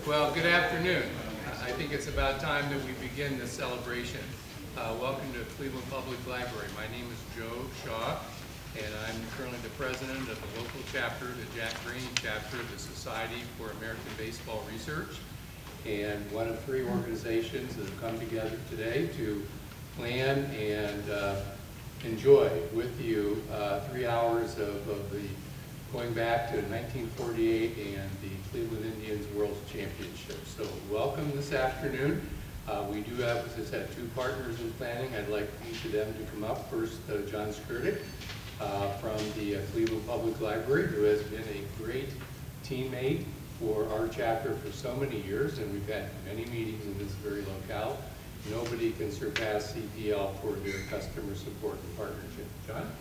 Well, good afternoon. I think it's about time that we begin this celebration. Welcome to Cleveland Public Library. My name is Joe Shaw, and I'm currently the president of the local chapter, the Jack Graney Chapter of the Society for American Baseball Research, and one of three organizations that have come together today to plan and enjoy with you 3 hours of the going back to 1948 and the Cleveland Indians World Championship. So welcome this afternoon. We do have, as I said, two partners in planning. I'd like each of them to come up. First, John Skurdick from the Cleveland Public Library, who has been a great teammate for our chapter for so many years, and we've had many meetings in this very locale. Nobody can surpass CPL for their customer support and partnership. John?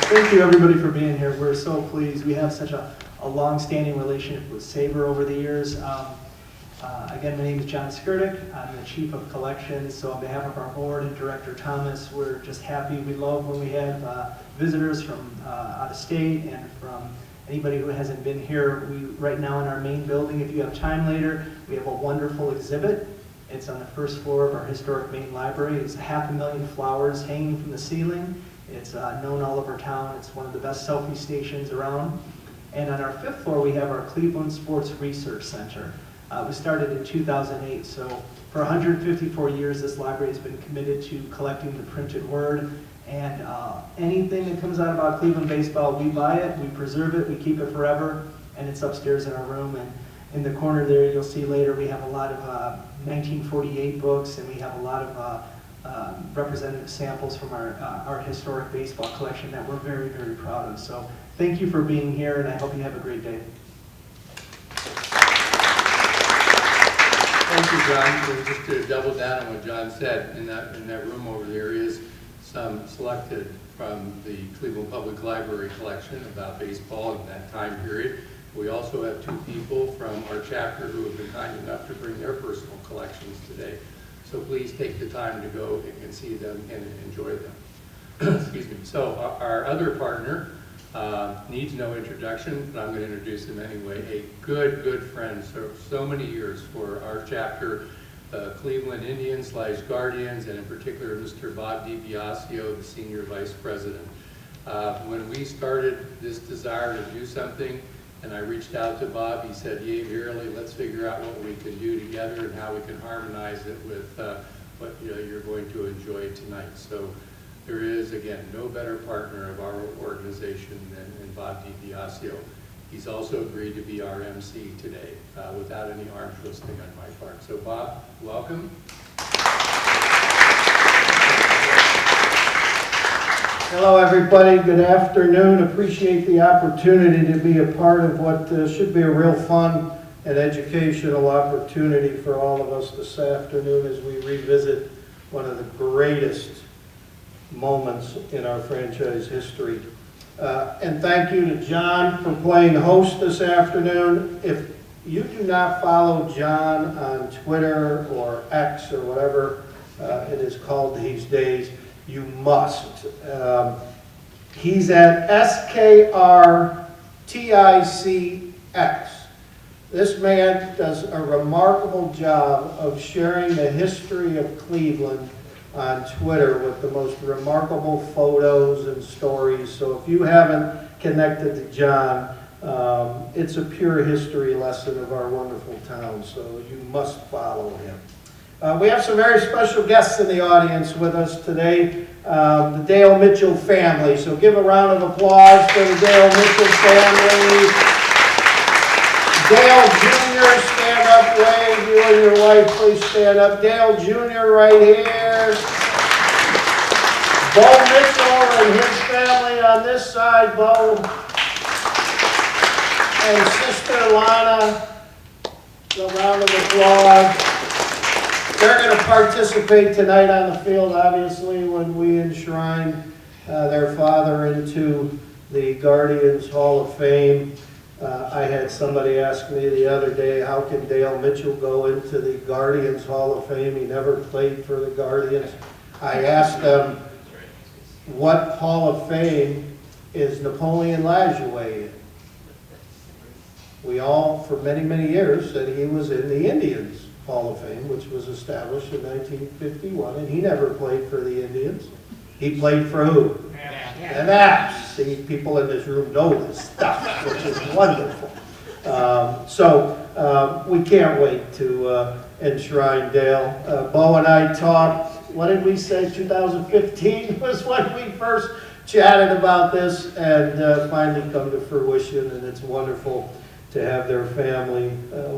Thank you, everybody, for being here. We're so pleased. We have such a long-standing relationship with SABR over the years. Again, my name is John Skurdick. I'm the Chief of Collections. So on behalf of our board and Director Thomas, we're just happy. We love when we have visitors from out of state and from anybody who hasn't been here. Right now in our main building, if you have time later, we have a wonderful exhibit. It's on the first floor of our historic main library. It's 500,000 flowers hanging from the ceiling. It's known all over town. It's one of the best selfie stations around. And on our 5th floor, we have our Cleveland Sports Research Center. We started in 2008, so for 154 years, this library has been committed to collecting the printed word. And anything that comes out about Cleveland baseball, we buy it, we preserve it, we keep it forever, and it's upstairs in our room. And in the corner there, you'll see later, we have a lot of 1948 books, and we have a lot of representative samples from our historic baseball collection that we're very, very proud of. So thank you for being here, and I hope you have a great day. Thank you, John. So just to double down on what John said, in that room over there is some selected from the Cleveland Public Library collection about baseball in that time period. We also have two people from our chapter who have been kind enough to bring their personal collections today. So please take the time to go and see them and enjoy them. Excuse me. So our other partner needs no introduction, but I'm going to introduce him anyway. A good friend, so many years for our chapter, Cleveland Indians / Guardians, and in particular Mr. Bob DiBiasio, the Senior Vice President. When we started this desire to do something, and I reached out to Bob, he said, "Yay, verily, let's figure out what we can do together and how we can harmonize it with what you're going to enjoy tonight." So there is, again, no better partner of our organization than Bob DiBiasio. He's also agreed to be our MC today without any arm twisting on my part. So Bob, welcome. Hello everybody, good afternoon. Appreciate the opportunity to be a part of what should be a real fun and educational opportunity for all of us this afternoon as we revisit one of the greatest moments in our franchise history. And thank you to John for playing host this afternoon. If you do not follow John on Twitter or X or whatever it is called these days, you must. He's at SKRTICX. This man does a remarkable job of sharing the history of Cleveland on Twitter with the most remarkable photos and stories. So if you haven't connected to John, it's a pure history lesson of our wonderful town, so you must follow him. We have some very special guests in the audience with us today, the Dale Mitchell family. So give a round of applause for the Dale Mitchell family. Dale Jr., stand up, wave. You and your wife, please stand up. Dale Jr. right here. Bo Mitchell and his family on this side, Bo. And Sister Lana, a round of applause. They're going to participate tonight on the field, obviously, when we enshrine their father into the Guardians Hall of Fame. I had somebody ask me the other day, how can Dale Mitchell go into the Guardians Hall of Fame? He never played for the Guardians. I asked them, what Hall of Fame is Napoleon Lajoie. We all, for many, many years, said he was in the Indians Hall of Fame, which was established in 1951, and he never played for the Indians. He played for who? The Naps. See, people in this room know this stuff, which is wonderful. We can't wait to enshrine Dale. Bo and I talked, what did we say, 2015 was when we first chatted about this, and finally come to fruition, and it's wonderful to have their family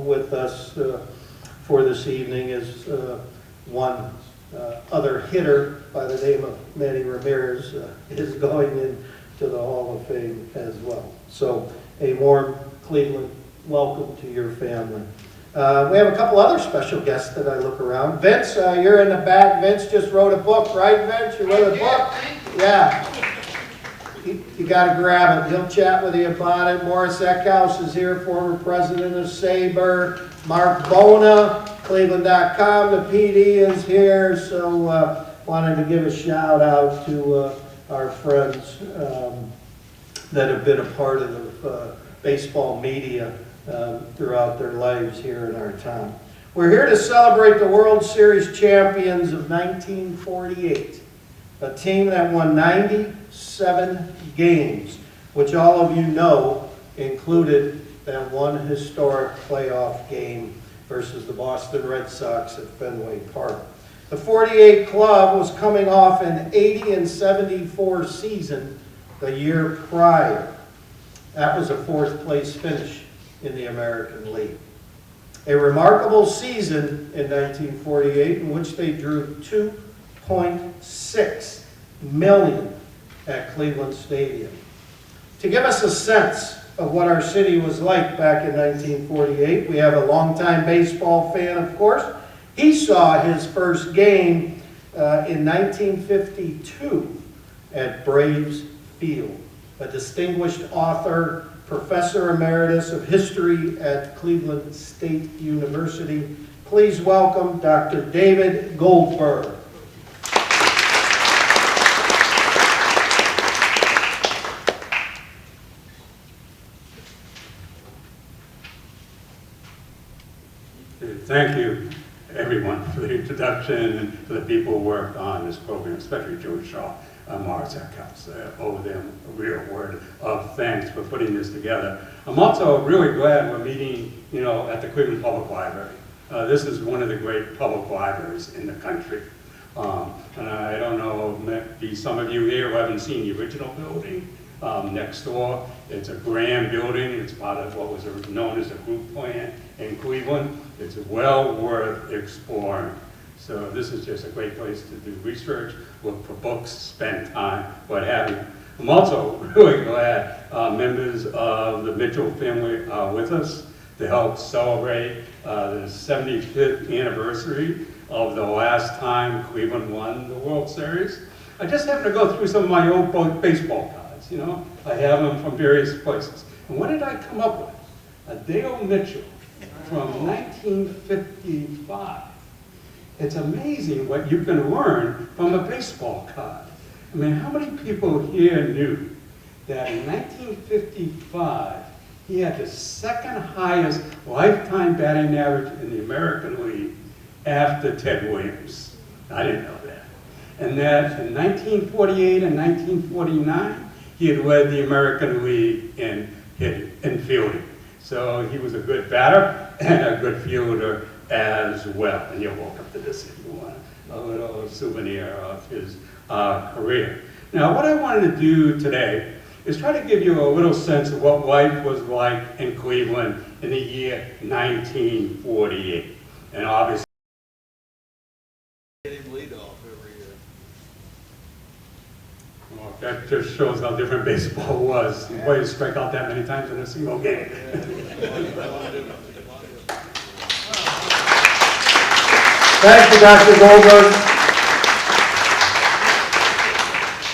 with us for this evening. As one other hitter by the name of Manny Ramirez is going into the Hall of Fame as well. So a warm Cleveland welcome to your family. We have a couple other special guests that I look around. Vince, you're in the back. Vince just wrote a book, right, Vince? You wrote a book? Yeah. You got to grab it. He'll chat with you about it. Morris Eckhouse is here, former president of SABR. Mark Bona, Cleveland.com. The PD is here. So wanted to give a shout out to our friends that have been a part of the baseball media throughout their lives here in our town. We're here to celebrate the World Series champions of 1948. A team that won 97 games, which all of you know included that one historic playoff game versus the Boston Red Sox at Fenway Park. The 48 club was coming off an 80-74 season the year prior. That was a fourth place finish in the American League. A remarkable season in 1948 in which they drew 2.6 million at Cleveland Stadium. To give us a sense of what our city was like back in 1948, we have a longtime baseball fan, of course. He saw his first game in 1952 at Braves Field. A distinguished author, professor emeritus of history at Cleveland State University. Please welcome Dr. David Goldberg. Thank you, everyone, for the introduction and for the people who worked on this program, especially Joe Shaw, Morris Eckhouse. Owe them a real word of thanks for putting this together. I'm also really glad we're meeting, at the Cleveland Public Library. This is one of the great public libraries in the country. And I don't know, maybe some of you here who haven't seen the original building next door. It's a grand building. It's part of what was known as a group plan in Cleveland. It's well worth exploring. So this is just a great place to do research, look for books, spend time, what have you. I'm also really glad members of the Mitchell family are with us to help celebrate the 75th anniversary of the last time Cleveland won the World Series. I just happened to go through some of my old baseball cards, I have them from various places. And what did I come up with? A Dale Mitchell from 1955. It's amazing what you can learn from a baseball card. I mean, how many people here knew that in 1955, he had the second highest lifetime batting average in the American League after Ted Williams? I didn't know that. And that in 1948 and 1949, he had led the American League in fielding. So he was a good batter and a good fielder as well. And you'll walk up to this if you want a little souvenir of his career. Now, what I wanted to do today is try to give you a little sense of what life was like in Cleveland in the year 1948. And obviously, well, that just shows how different baseball was. The players strike out that many times in a single game. Thank you, Dr. Goldberg.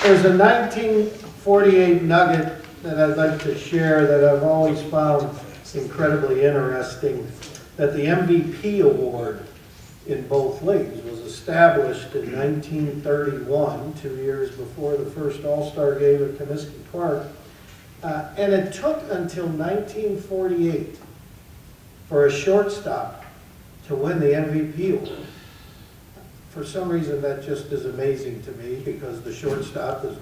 There's a 1948 nugget that I'd like to share that I've always found incredibly interesting, that the MVP award in both leagues, was established in 1931, 2 years before the first All-Star game at Comiskey Park. And it took until 1948 for a shortstop to win the MVP award. For some reason, that just is amazing to me, because the shortstop is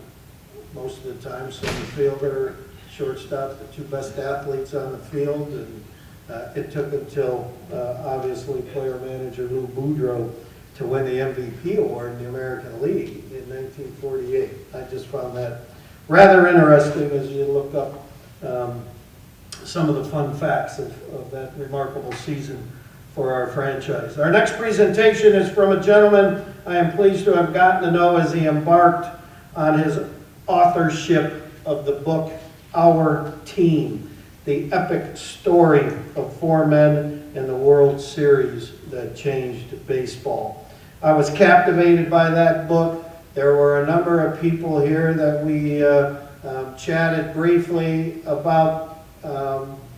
most of the time center fielder, shortstop, the two best athletes on the field, and it took until obviously player manager Lou Boudreau to win the MVP award in the American League in 1948. I just found that rather interesting as you look up some of the fun facts of that remarkable season for our franchise. Our next presentation is from a gentleman I am pleased to have gotten to know as he embarked on his authorship of the book, Our Team, the epic story of four men in the World Series that changed baseball. I was captivated by that book. There were a number of people here that we chatted briefly about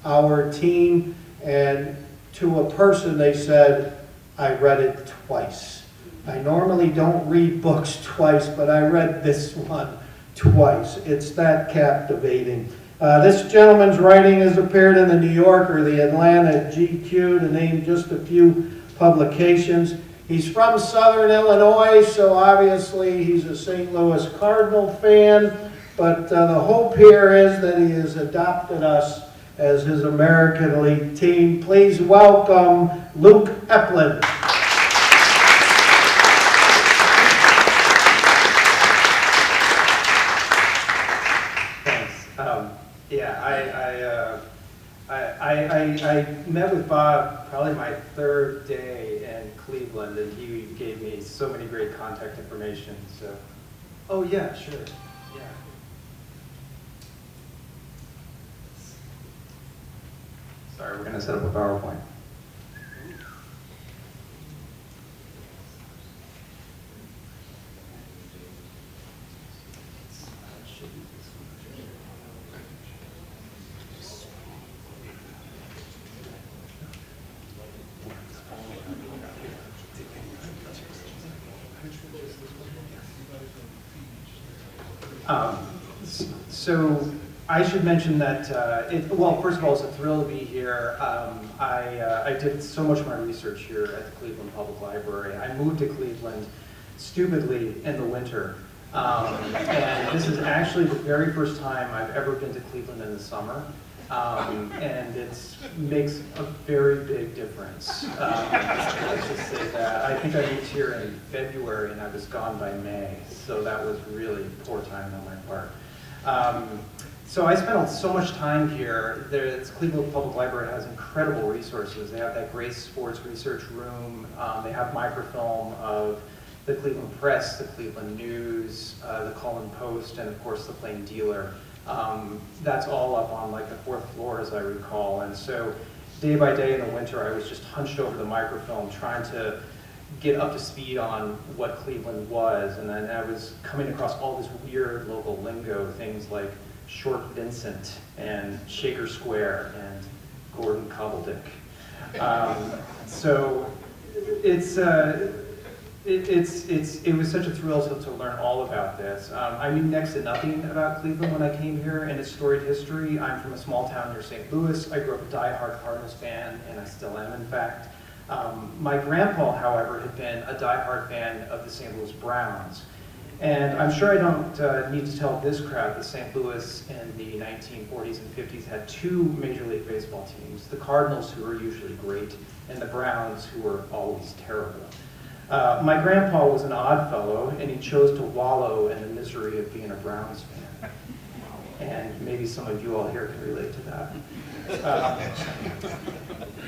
Our Team, and to a person they said, I read it twice. I normally don't read books twice, but I read this one twice. It's that captivating. This gentleman's writing has appeared in the New Yorker, the Atlanta, GQ, to name just a few publications. He's from Southern Illinois, so obviously he's a St. Louis Cardinal fan, but the hope here is that he has adopted us as his American League team. Please welcome Luke Epplin. I met with Bob probably my third day in Cleveland, and he gave me so many great contact information. So, oh yeah, sure, yeah. Sorry, we're going to set up a PowerPoint. So I should mention that, well, first of all, it's a thrill to be here. I did so much of my research here at the Cleveland Public Library. I moved to Cleveland stupidly in the winter. And this is actually the very first time I've ever been to Cleveland in the summer. And it makes a very big difference. Let's just say that. I think I moved here in February and I was gone by May, so that was really poor timing on my part. So I spent so much time here. The Cleveland Public Library has incredible resources. They have that great sports research room. They have microfilm of the Cleveland Press, the Cleveland News, the Cullen Post, and of course the Plain Dealer. That's all up on like the 4th floor, as I recall. And so day by day in the winter, I was just hunched over the microfilm trying to get up to speed on what Cleveland was. And then I was coming across all this weird local lingo, things like Short Vincent and Shaker Square and Gordon Cobbledick. So it was such a thrill to learn all about this. I knew next to nothing about Cleveland when I came here and its storied history. I'm from a small town near St. Louis. I grew up a diehard Cardinals fan, and I still am, in fact. My grandpa, however, had been a diehard fan of the St. Louis Browns. And I'm sure I don't need to tell this crowd that St. Louis in the 1940s and 50s had two Major League Baseball teams, the Cardinals, who were usually great, and the Browns, who were always terrible. My grandpa was an odd fellow, and he chose to wallow in the misery of being a Browns fan. And maybe some of you all here can relate to that.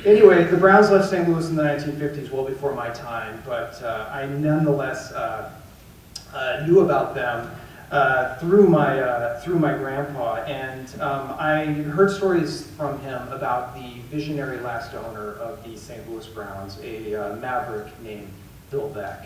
Anyway, the Browns left St. Louis in the 1950s, well before my time, but I nonetheless knew about them through my grandpa, and I heard stories from him about the visionary last owner of the St. Louis Browns, a maverick named Bill Beck.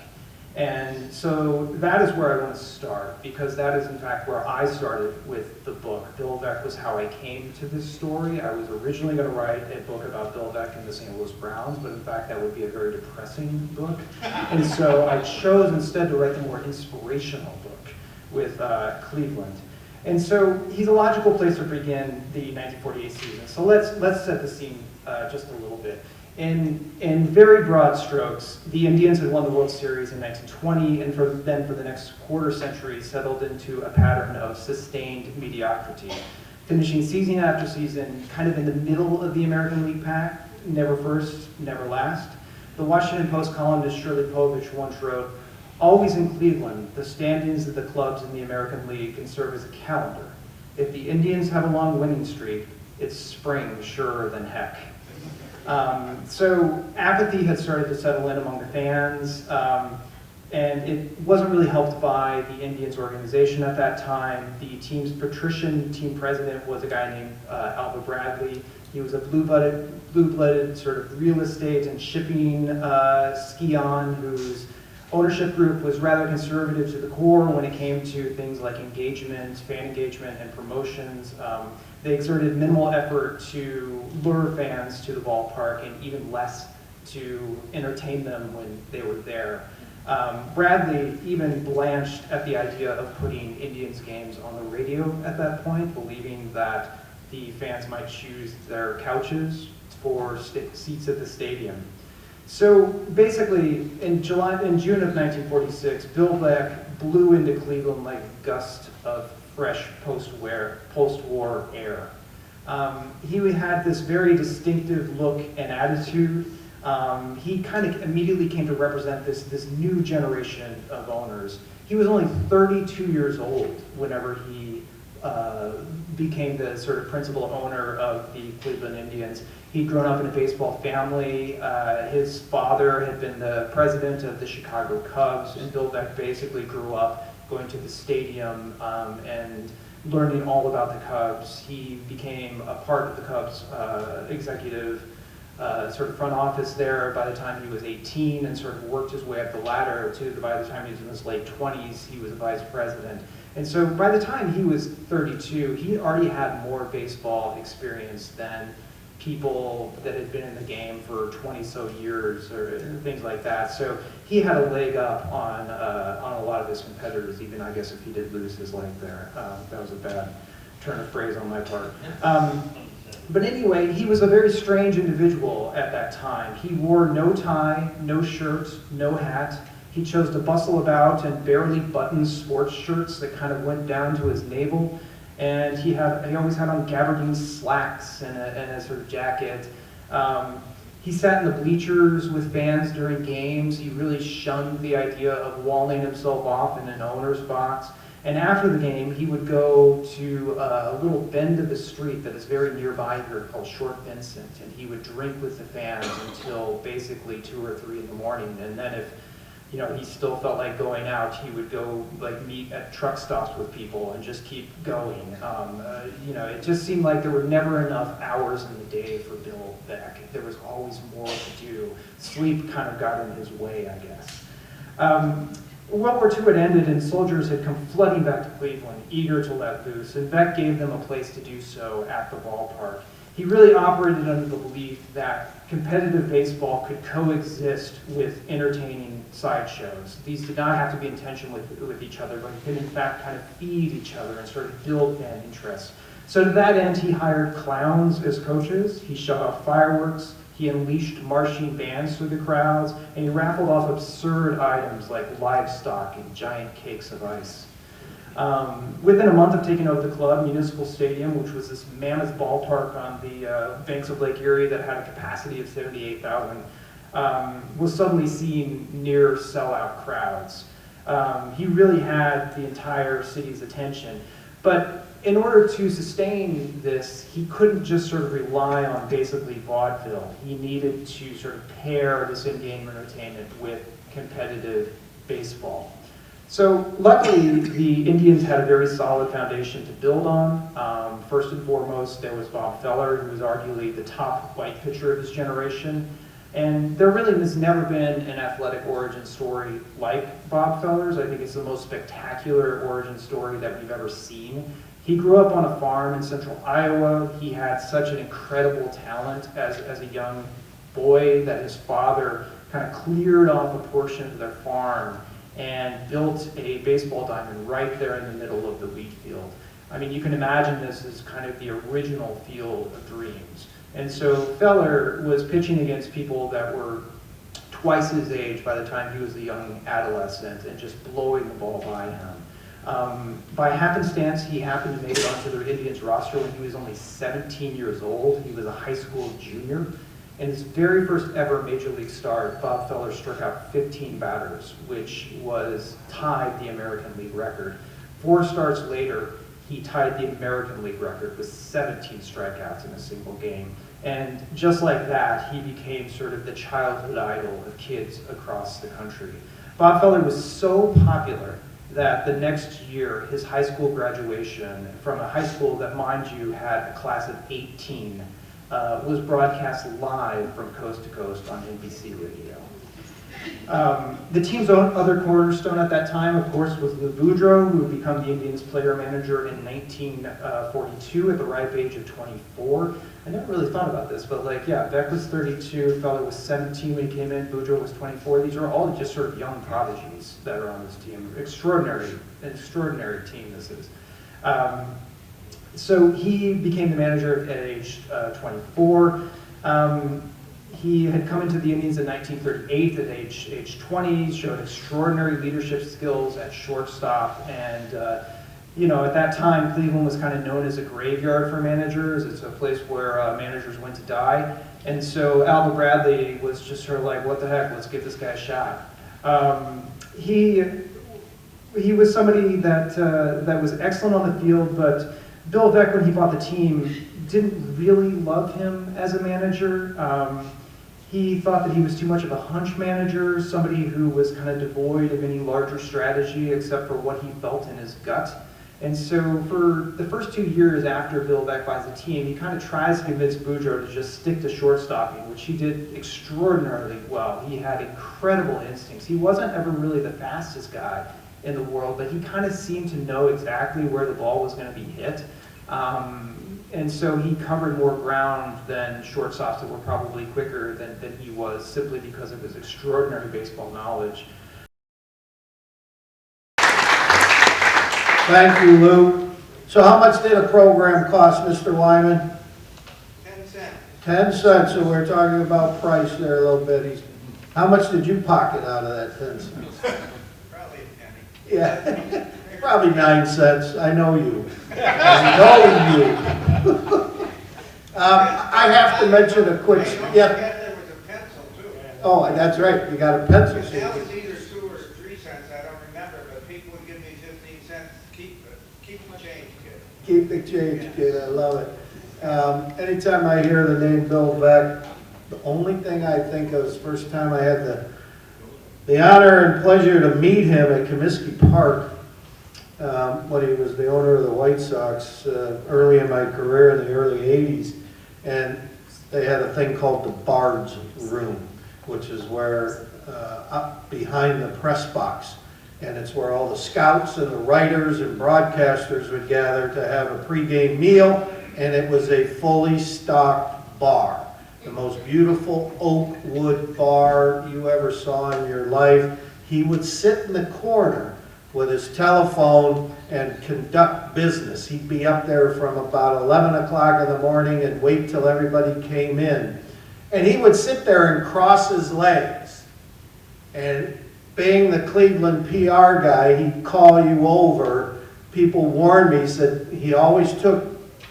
And so that is where I want to start, because that is in fact where I started with the book. Bill Veeck was how I came to this story. I was originally going to write a book about Bill Veeck and the St. Louis Browns, but in fact that would be a very depressing book. And so I chose instead to write the more inspirational book with Cleveland. And so he's a logical place to begin the 1948 season. So let's set the scene just a little bit. In very broad strokes, the Indians had won the World Series in 1920, and then for the next quarter century settled into a pattern of sustained mediocrity, finishing season after season kind of in the middle of the American League pack, never first, never last. The Washington Post columnist Shirley Povich once wrote, "Always in Cleveland, the standings of the clubs in the American League can serve as a calendar. If the Indians have a long winning streak, it's spring surer than heck." So apathy had started to settle in among the fans, and it wasn't really helped by the Indians organization at that time. The team's patrician team president was a guy named Alva Bradley. He was a blue-blooded sort of real estate and shipping scion whose ownership group was rather conservative to the core when it came to things like engagement, fan engagement, and promotions. They exerted minimal effort to lure fans to the ballpark and even less to entertain them when they were there. Bradley even blanched at the idea of putting Indians games on the radio at that point, believing that the fans might choose their couches for seats at the stadium. So basically, in June of 1946, Bill Veeck blew into Cleveland like a gust of fresh post-war air. He had this very distinctive look and attitude. He kind of immediately came to represent this new generation of owners. He was only 32 years old whenever he became the sort of principal owner of the Cleveland Indians. He'd grown up in a baseball family. His father had been the president of the Chicago Cubs, and Bill Veeck basically grew up going to the stadium and learning all about the Cubs. He became a part of the Cubs executive sort of front office there by the time he was 18, and sort of worked his way up the ladder to by the time he was in his late 20s, he was a vice president. And so by the time he was 32, he already had more baseball experience than people that had been in the game for 20 so years or things like that. So he had a leg up on a lot of his competitors, even I guess if he did lose his leg there. That was a bad turn of phrase on my part. But anyway, he was a very strange individual at that time. He wore no tie, no shirt, no hat. He chose to bustle about in barely buttoned sports shirts that kind of went down to his navel. And he always had on gabardine slacks and a sort of jacket. He sat in the bleachers with fans during games. He really shunned the idea of walling himself off in an owner's box. And after the game, he would go to a little bend of the street that is very nearby here called Short Vincent, and he would drink with the fans until basically 2 or 3 in the morning. And then if he still felt like going out, he would go meet at truck stops with people and just keep going. It just seemed like there were never enough hours in the day for Bill Veeck. There was always more to do. Sleep kind of got in his way, I guess. World War II had ended and soldiers had come flooding back to Cleveland, eager to let loose, and Veeck gave them a place to do so at the ballpark. He really operated under the belief that competitive baseball could coexist with entertaining sideshows. These did not have to be in tension with each other, but could in fact kind of feed each other and sort of build fan interest. So to that end, he hired clowns as coaches, he shut off fireworks, he unleashed marching bands through the crowds, and he raffled off absurd items like livestock and giant cakes of ice. Within a month of taking over the club, Municipal Stadium, which was this mammoth ballpark on the banks of Lake Erie that had a capacity of 78,000, was suddenly seeing near sellout crowds. He really had the entire city's attention. But in order to sustain this, he couldn't just sort of rely on basically vaudeville. He needed to sort of pair this in-game entertainment with competitive baseball. So luckily, the Indians had a very solid foundation to build on. First and foremost, there was Bob Feller, who was arguably the top white pitcher of his generation. And there really has never been an athletic origin story like Bob Feller's. I think it's the most spectacular origin story that we've ever seen. He grew up on a farm in central Iowa. He had such an incredible talent as a young boy that his father kind of cleared off a portion of their farm and built a baseball diamond right there in the middle of the wheat field. I mean, you can imagine this as kind of the original field of dreams. And so Feller was pitching against people that were twice his age by the time he was a young adolescent and just blowing the ball by him. By happenstance, he happened to make it onto the Indians roster when he was only 17 years old. He was a high school junior. In his very first ever Major League start, Bob Feller struck out 15 batters, which was tied the American League record. 4 starts later, he tied the American League record with 17 strikeouts in a single game. And just like that, he became sort of the childhood idol of kids across the country. Bob Feller was so popular that the next year, his high school graduation from a high school that, mind you, had a class of 18, was broadcast live from coast to coast on NBC Radio. The team's other cornerstone at that time, of course, was Lou Boudreau, who would become the Indians player manager in 1942 at the ripe age of 24. I never really thought about this, but Beck was 32, Feller was 17 when he came in, Boudreau was 24. These are all just sort of young prodigies that are on this team. Extraordinary team this is. So he became the manager at age 24. He had come into the Indians in 1938 at age 20, showed extraordinary leadership skills at shortstop, and at that time, Cleveland was kind of known as a graveyard for managers. It's a place where managers went to die, and so Albert Bradley was just sort of like, what the heck, let's give this guy a shot. He was somebody that was excellent on the field, but Bill Veeck, when he bought the team, didn't really love him as a manager. He thought that he was too much of a hunch manager, somebody who was kind of devoid of any larger strategy except for what he felt in his gut. And so for the first 2 years after Bill Veeck buys the team, he kind of tries to convince Boudreau to just stick to shortstopping, which he did extraordinarily well. He had incredible instincts. He wasn't ever really the fastest guy in the world, but he kind of seemed to know exactly where the ball was going to be hit. And so he covered more ground than shortstops that were probably quicker than he was, simply because of his extraordinary baseball knowledge. Thank you, Luke. So how much did a program cost, Mr. Wyman? 10 cents. 10 cents, so we're talking about price there a little bit. How much did you pocket out of that 10 cents? Probably a penny. Yeah, probably 9 cents. I know you. I know you. I have to mention a quick, yeah. There was a pencil too. Oh, that's right, you got a pencil. Because that was either 2 or 3 cents, I don't remember, but people would give me 15 cents, keep the change, kid. Keep the change, kid, I love it. Anytime I hear the name Bill Veeck, the only thing I think of is the first time I had the honor and pleasure to meet him at Comiskey Park when he was the owner of the White Sox early in my career in the early 80s. And they had a thing called the Bard's Room, which is where up behind the press box. And it's where all the scouts and the writers and broadcasters would gather to have a pregame meal. And it was a fully stocked bar. The most beautiful oak wood bar you ever saw in your life. He would sit in the corner with his telephone and conduct business. He'd be up there from about 11 o'clock in the morning and wait till everybody came in. And he would sit there and cross his legs. And being the Cleveland PR guy, he'd call you over. People warned me, said he always took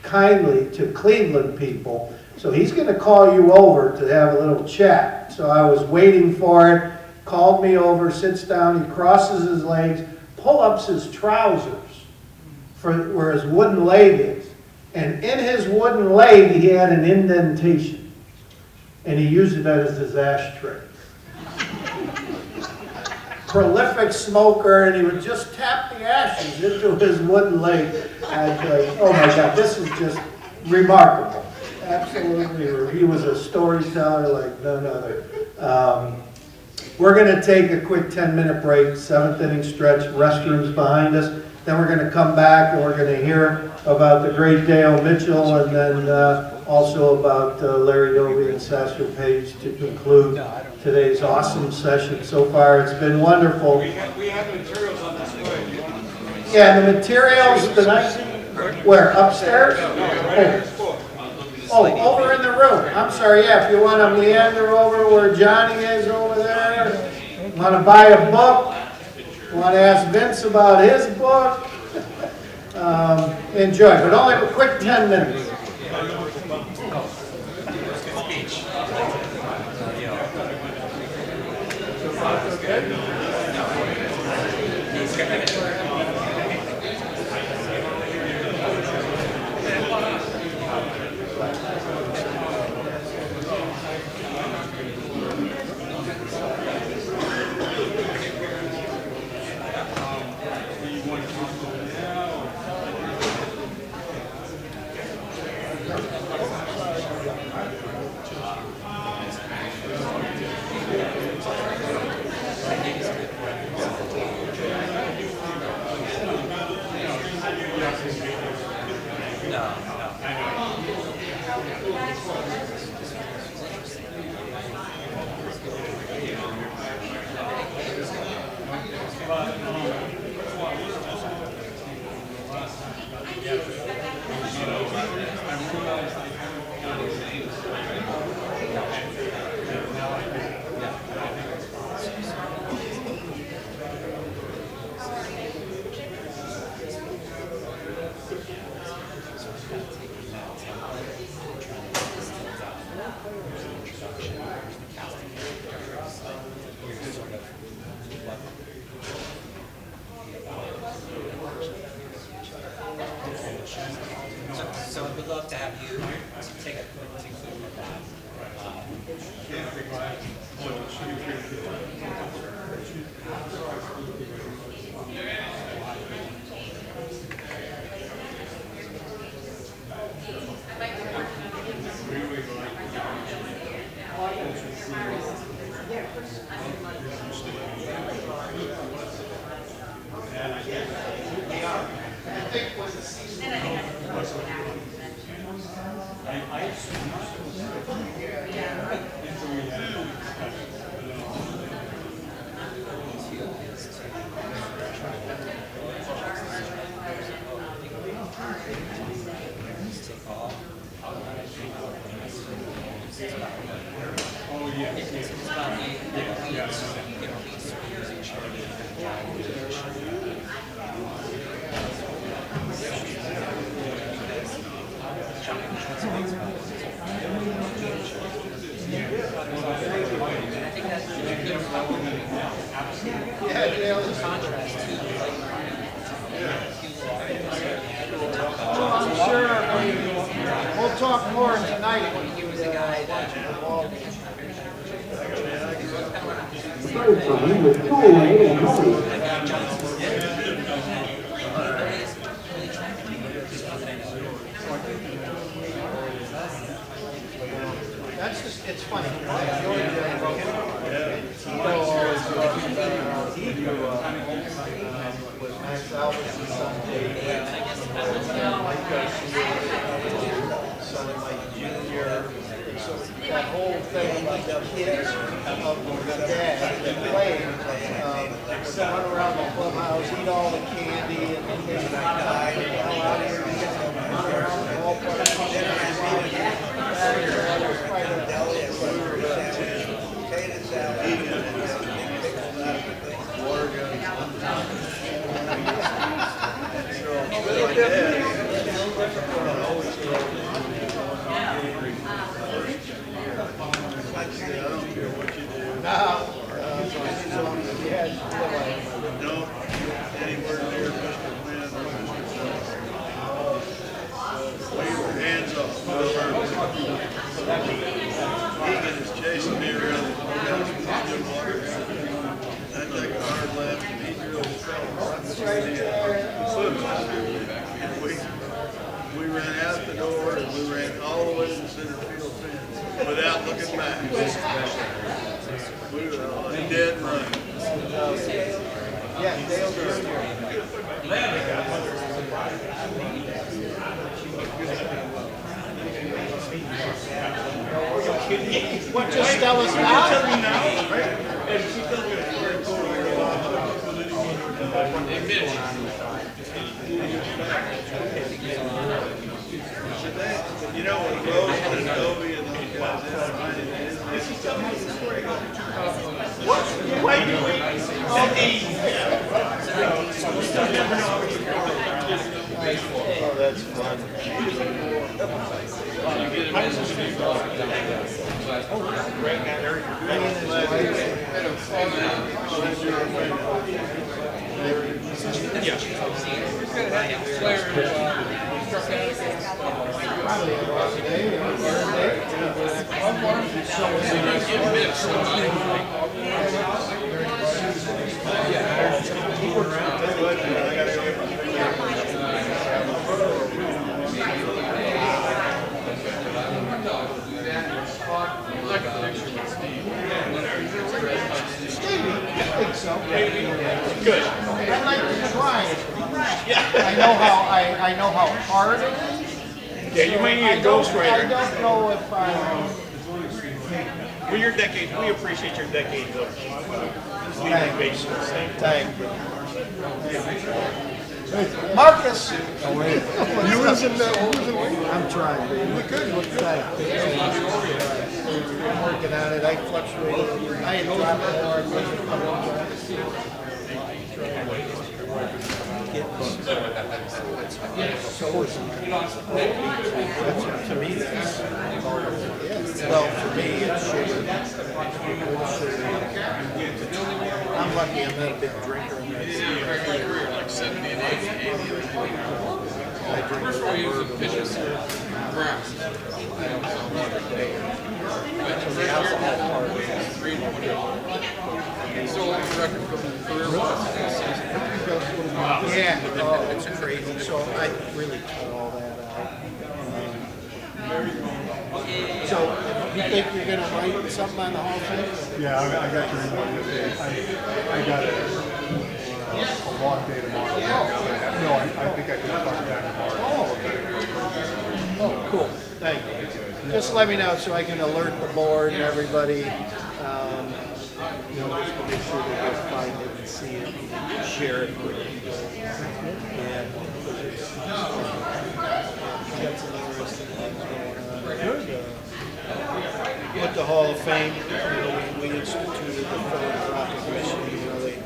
kindly to Cleveland people. So he's going to call you over to have a little chat. So I was waiting for it, called me over, sits down, he crosses his legs, pull-ups his trousers for where his wooden leg is. And in his wooden leg, he had an indentation. And he used it as his ashtray. Prolific smoker, and he would just tap the ashes into his wooden leg. I'd be like, oh my God, this is just remarkable. Absolutely. He was a storyteller like none other. We're going to take a quick 10-minute break, 7th inning stretch, restrooms behind us. Then we're going to come back and we're going to hear about the great Dale Mitchell and then also about Larry Doby and Satchel Paige to conclude today's awesome session. So far, it's been wonderful. We have materials on display. Yeah, the materials tonight, where, upstairs? Oh, over in the room. I'm sorry, yeah, if you want to meander over where Johnny is over there, want to buy a book, want to ask Vince about his book, enjoy, but only a quick 10 minutes. So we'd love to have you take a quick look at that. We'll talk more tonight. That's just, it's funny. He grew up with Max Alvis and son Dave. Son of Mike Jr. So that whole thing about the kids of the dad that played, run around the clubhouse, eat all the candy, and then they die, and hell out of here, and get run around the ballpark, dinner, and potato salad, water guns. We ran out the door and we ran all the way to the center field fence without looking back. We were on a dead run. Yeah, Dale Jr. What, just tell us now? You know, when Rose and Doby and those guys, Why do we? oh, that's fun. Good. I'd like to try it. I know how hard it is. Yeah, you might need a ghostwriter. I don't know if Well, your decades, we appreciate your decades of leading baseball. Thank you. Marcus. You was in that, I'm trying, baby. We're good. I'm working on it. I fluctuate. I had dropped more. To me, that's well, for me, it's sugar. I'm lucky I'm not a big drinker. like 70 and 80. I drink a yeah, oh, it's crazy. So I really cut all that out. So you think you're going to write something on the Hall of Fame? Yeah, I got your email. I got a long day tomorrow. No, I think I can start that tomorrow. Oh, cool. Thank you. Just let me know so I can alert the board and everybody. Just to make sure that they'll find it and see it and share it with people. And got some interesting things going on. With the Hall of Fame, we instituted the philanthropic mission.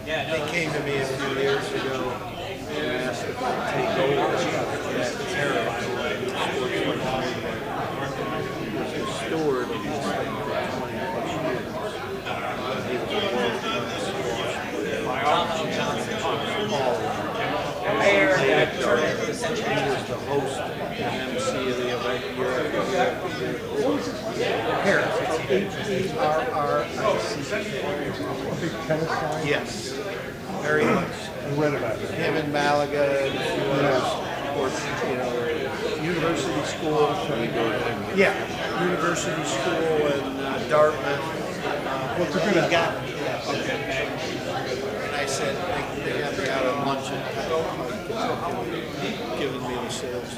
They came to me a few years ago and asked if I'd take over Jack Graney Chapter. He was the steward of this thing for 20+ years. He was a world-class He was the host and MC of the event year after year. Harris, H-E-R-R-I-C. Big tennis guy. Yes, very much. I read about it. Him in Malaga and a few others, university school. Yeah, university school in Dartmouth. What's a good guy? And I said, they have me out at lunch at giving me the sales.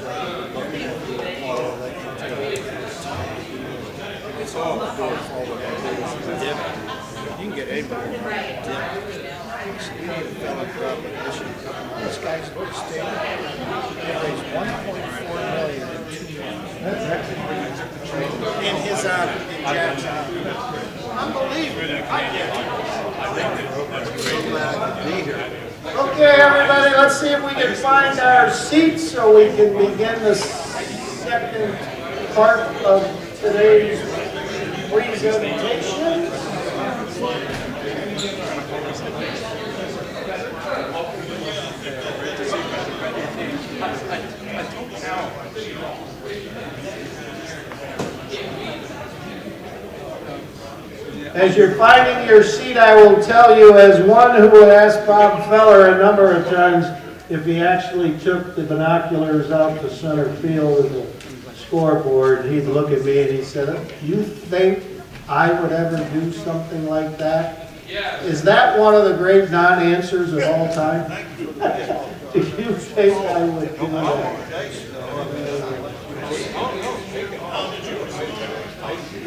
It's all the dip. You can get anybody to dip. This guy's at the state. He raised $1.4 million in 2 months. That's excellent. In his honor, in Jack's honor. Unbelievable. So glad I could be here. Okay, everybody, let's see if we can find our seats so we can begin the second part of today's presentation. As you're finding your seat, I will tell you, as one who would ask Bob Feller a number of times, if he actually took the binoculars out to center field of the scoreboard, he'd look at me and he said, "You think I would ever do something like that?" Yeah. Is that one of the great non-answers of all time? Do you think I would do that?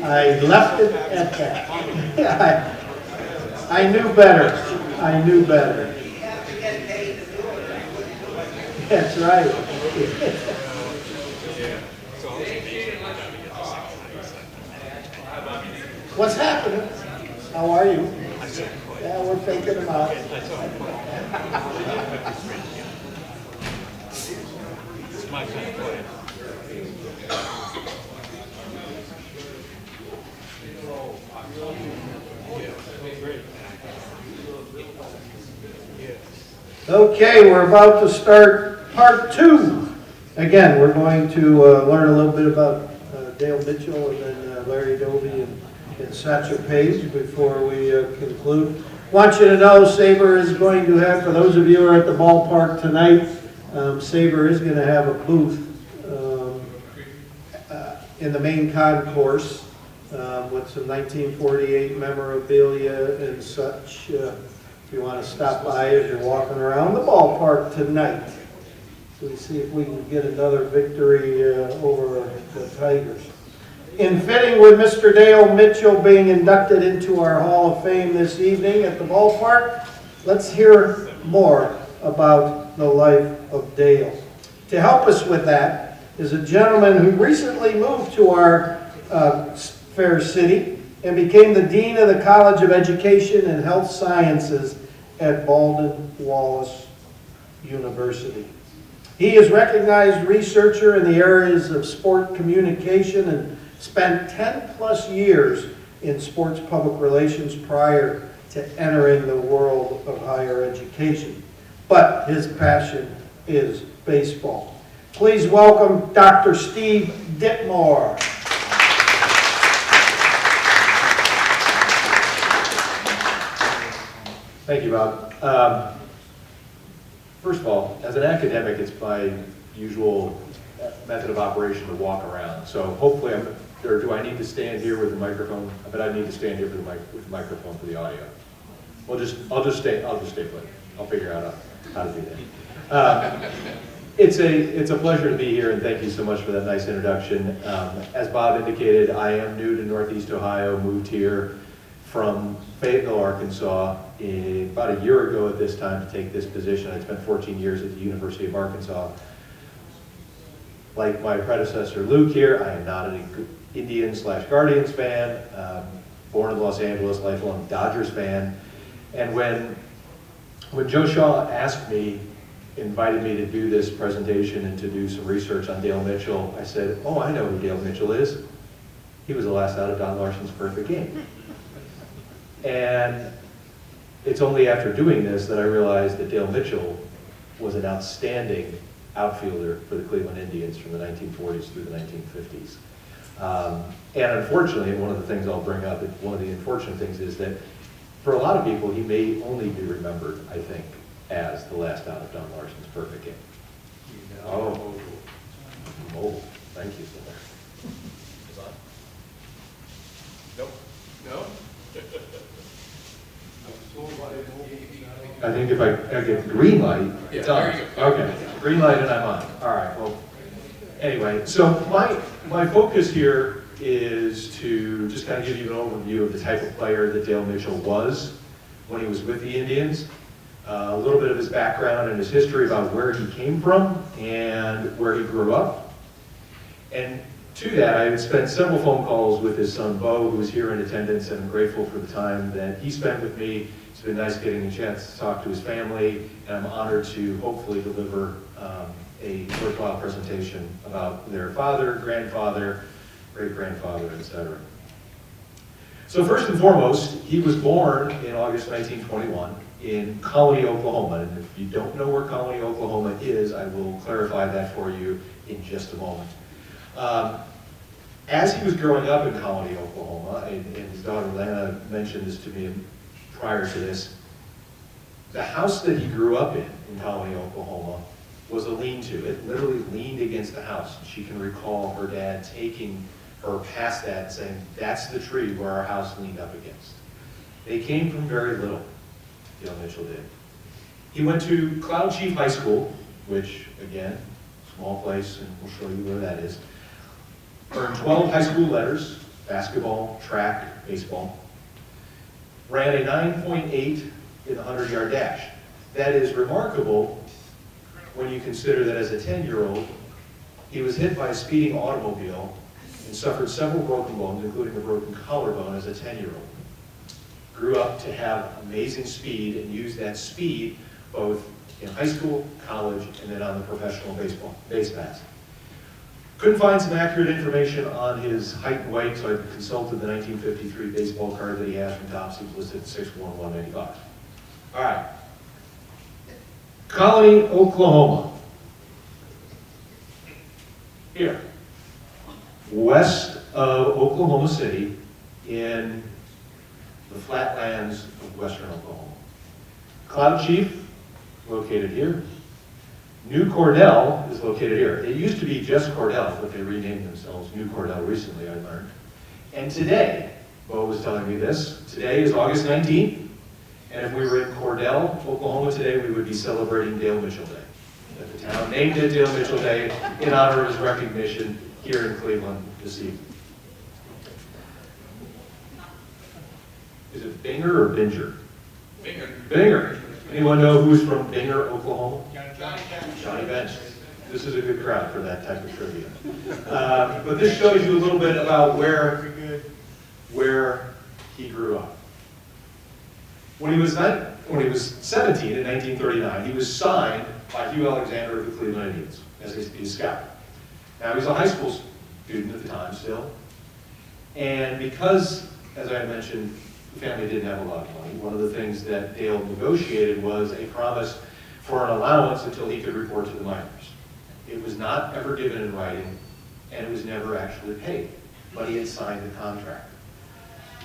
I left it at that. I knew better. I knew better. That's right. What's happening? How are you? Yeah, we're thinking about it. Okay, we're about to start part 2. Again, we're going to learn a little bit about Dale Mitchell and then Larry Doby and Satchel Paige before we conclude. Want you to know SABR is going to have, for those of you who are at the ballpark tonight, SABR is going to have a booth in the main concourse with some 1948 memorabilia and such. If you want to stop by as you're walking around the ballpark tonight. So we see if we can get another victory over the Tigers. In fitting with Mr. Dale Mitchell being inducted into our Hall of Fame this evening at the ballpark, let's hear more about the life of Dale. To help us with that is a gentleman who recently moved to our fair city and became the Dean of the College of Education and Health Sciences at Baldwin Wallace University. He is a recognized researcher in the areas of sport communication and spent 10 plus years in sports public relations prior to entering the world of higher education. But his passion is baseball. Please welcome Dr. Steve Dittmore. Thank you, Bob. First of all, as an academic, it's my usual method of operation to walk around. So hopefully, or do I need to stand here with the microphone? I bet I need to stand here with the microphone for the audio. I'll just stay put. I'll figure out how to do that. It's a pleasure to be here, and thank you so much for that nice introduction. As Bob indicated, I am new to Northeast Ohio. Moved here from Fayetteville, Arkansas, about a year ago at this time to take this position. I spent 14 years at the University of Arkansas. Like my predecessor Luke here, I am not an Indians/Guardians fan. Born in Los Angeles, lifelong Dodgers fan. And when Joe Shaw invited me to do this presentation and to do some research on Dale Mitchell, I said, "Oh, I know who Dale Mitchell is. He was the last out of Don Larson's perfect game." And it's only after doing this that I realized that Dale Mitchell was an outstanding outfielder for the Cleveland Indians from the 1940s through the 1950s. And unfortunately, and one of the things I'll bring up, one of the unfortunate things is that for a lot of people, he may only be remembered, I think, as the last out of Don Larson's perfect game. Oh, thank you so much. Nope. No? I think if I get the green light, it's on. Okay, green light and I'm on. All right, well, anyway, so my focus here is to just kind of give you an overview of the type of player that Dale Mitchell was when he was with the Indians, a little bit of his background and his history about where he came from and where he grew up. And to that, I had spent several phone calls with his son, Bo, who was here in attendance, and I'm grateful for the time that he spent with me. It's been nice getting a chance to talk to his family, and I'm honored to hopefully deliver a worthwhile presentation about their father, grandfather, great-grandfather, etc. So first and foremost, he was born in August 1921 in Colony, Oklahoma. And if you don't know where Colony, Oklahoma is, I will clarify that for you in just a moment. As he was growing up in Colony, Oklahoma, and his daughter Lana mentioned this to me prior to this, The house that he grew up in Colony, Oklahoma, was a lean-to. It literally leaned against the house. She can recall her dad taking her past that and saying, that's the tree where our house leaned up against. They came from very little, Dale Mitchell did. He went to Cloud Chief High School, which, again, small place, and we'll show you where that is. Earned 12 high school letters, basketball, track, baseball. Ran a 9.8 in the 100-yard dash. That is remarkable when you consider that as a 10-year-old, he was hit by a speeding automobile and suffered several broken bones, including a broken collarbone as a 10-year-old. Grew up to have amazing speed and used that speed both in high school, college, and then on the professional base paths. Couldn't find some accurate information on his height and weight, so I consulted the 1953 baseball card that he has from Topps. He was listed at 6'1", 195. All right. Colony, Oklahoma. Here. West of Oklahoma City in the flatlands of western Oklahoma. Cloud Chief, located here. New Cordell is located here. It used to be just Cordell, but they renamed themselves New Cordell recently, I learned. And today, Bo was telling me this, today is August 19th, and if we were in Cordell, Oklahoma today, we would be celebrating Dale Mitchell Day. That the town named it Dale Mitchell Day in honor of his recognition here in Cleveland this evening. Is it Binger or Binger? Binger. Binger. Anyone know who's from Binger, Oklahoma? Johnny Bench. This is a good crowd for that type of trivia. But this shows you a little bit about where he grew up. When he was 17 in 1939, he was signed by Hugh Alexander of the Cleveland Indians as a scout. Now, he was a high school student at the time still. And because, as I mentioned, the family didn't have a lot of money, one of the things that Dale negotiated was a promise for an allowance until he could report to the minors. It was not ever given in writing, and it was never actually paid, but he had signed the contract.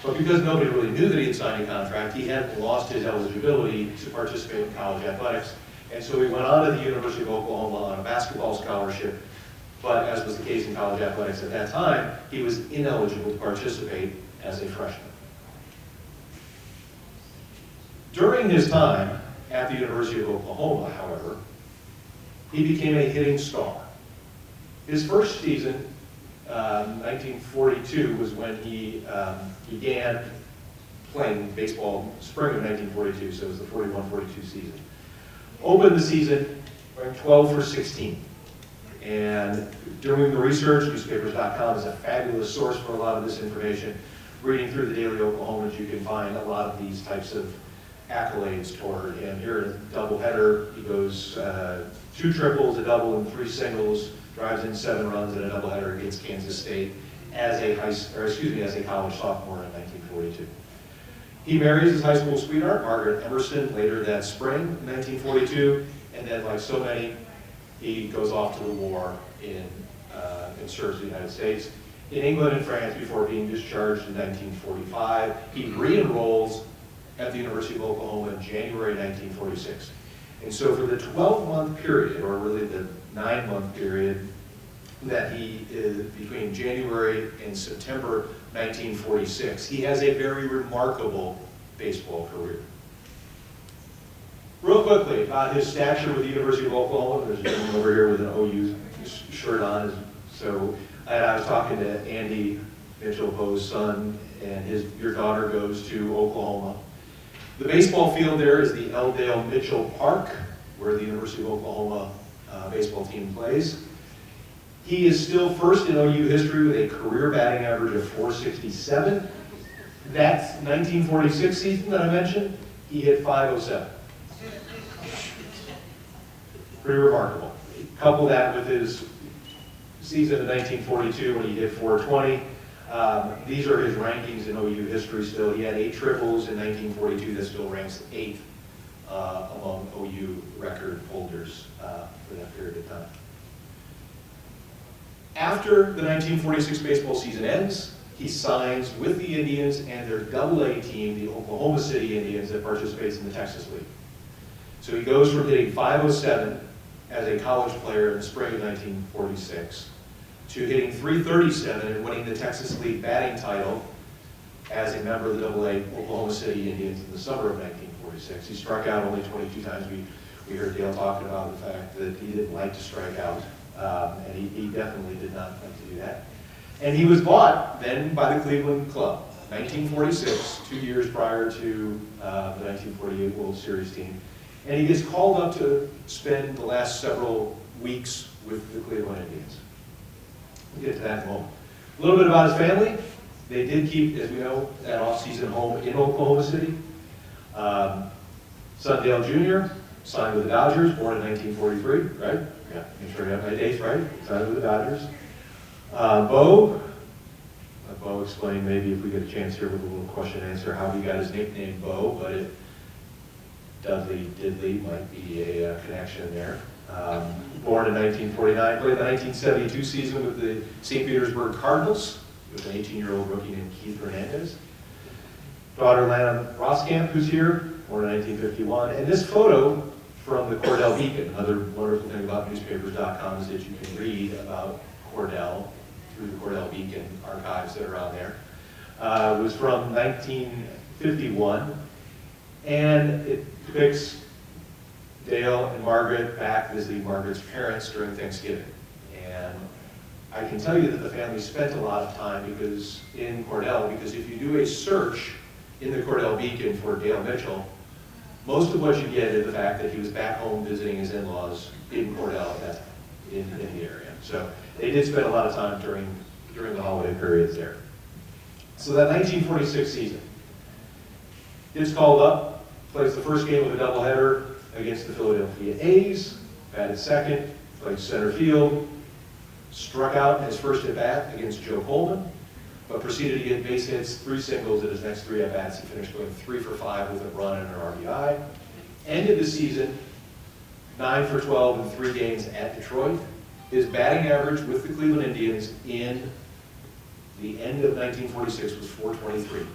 But because nobody really knew that he had signed a contract, he hadn't lost his eligibility to participate in college athletics, and so he went on to the University of Oklahoma on a basketball scholarship, but as was the case in college athletics at that time, he was ineligible to participate as a freshman. During his time at the University of Oklahoma, however, he became a hitting star. His first season, 1942, was when he began playing baseball, spring of 1942, so it was the 41-42 season. Opened the season ranked 12 for 16. And doing the research, newspapers.com is a fabulous source for a lot of this information. Reading through the Daily Oklahomans, you can find a lot of these types of accolades toward him. Here in a doubleheader, he goes 2 triples, a double, and 3 singles, drives in 7 runs in a doubleheader against Kansas State as a college sophomore in 1942. He marries his high school sweetheart, Margaret Emerson, later that spring in 1942, and then, like so many, he goes off to the war and serves the United States. In England and France before being discharged in 1945, he re-enrolls at the University of Oklahoma in January 1946. And so for the 12-month period, or really the 9-month period, that he is between January and September 1946, he has a very remarkable baseball career. Real quickly, about his stature with the University of Oklahoma, there's a gentleman over here with an OU shirt on. So I was talking to Andy Mitchell, Bo's son, and your daughter goes to Oklahoma. The baseball field there is the Eldale Mitchell Park, where the University of Oklahoma baseball team plays. He is still first in OU history with a career batting average of .467. That's 1946 season that I mentioned, he hit .507. Pretty remarkable. Couple that with his season in 1942 when he hit .420. These are his rankings in OU history still. He had 8 triples in 1942. That still ranks 8th among OU record holders for that period of time. After the 1946 baseball season ends, he signs with the Indians and their AA team, the Oklahoma City Indians, that participates in the Texas League. So he goes from hitting .507 as a college player in the spring of 1946 to hitting .337 and winning the Texas League batting title as a member of the AA Oklahoma City Indians in the summer of 1946. He struck out only 22 times. We heard Dale talking about the fact that he didn't like to strike out, and he definitely did not like to do that. And he was bought then by the Cleveland Club, 1946, 2 years prior to the 1948 World Series team. And he gets called up to spend the last several weeks with the Cleveland Indians. We'll get to that in a moment. A little bit about his family. They did keep, as we know, that off-season home in Oklahoma City. Son Dale Jr. signed with the Dodgers, born in 1943, right? Yeah, make sure you have my dates right. Signed with the Dodgers. Bo explained maybe if we get a chance here with a little question and answer how he got his nickname Bo, but Dudley Diddley might be a connection there. Born in 1949, played the 1972 season with the St. Petersburg Cardinals with an 18-year-old rookie named Keith Hernandez. Daughter Lana Roskamp, who's here, born in 1951. And this photo from the Cordell Beacon. Another wonderful thing about newspapers.com is that you can read about Cordell through the Cordell Beacon archives that are on there. It was from 1951, and it depicts Dale and Margaret back visiting Margaret's parents during Thanksgiving. And I can tell you that the family spent a lot of time in Cordell, because if you do a search in the Cordell Beacon for Dale Mitchell, most of what you get is the fact that he was back home visiting his in-laws in Cordell at that time, in the area. So they did spend a lot of time during the holiday periods there. So that 1946 season, gets called up, plays the first game of a doubleheader against the Philadelphia A's, batted second, played center field, struck out in his first at-bat against Joe Coleman, but proceeded to get base hits, 3 singles in his next 3 at-bats. He finished going 3 for 5 with a run and an RBI. Ended the season 9 for 12 in 3 games at Detroit. His batting average with the Cleveland Indians in the end of 1946 was .423.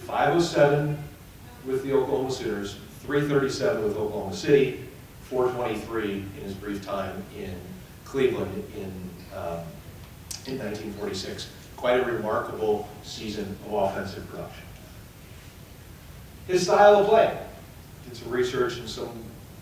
.507 with the Oklahoma Sooners, .337 with Oklahoma City, .423 in his brief time in Cleveland in 1946. Quite a remarkable season of offensive production. His style of play. Did some research and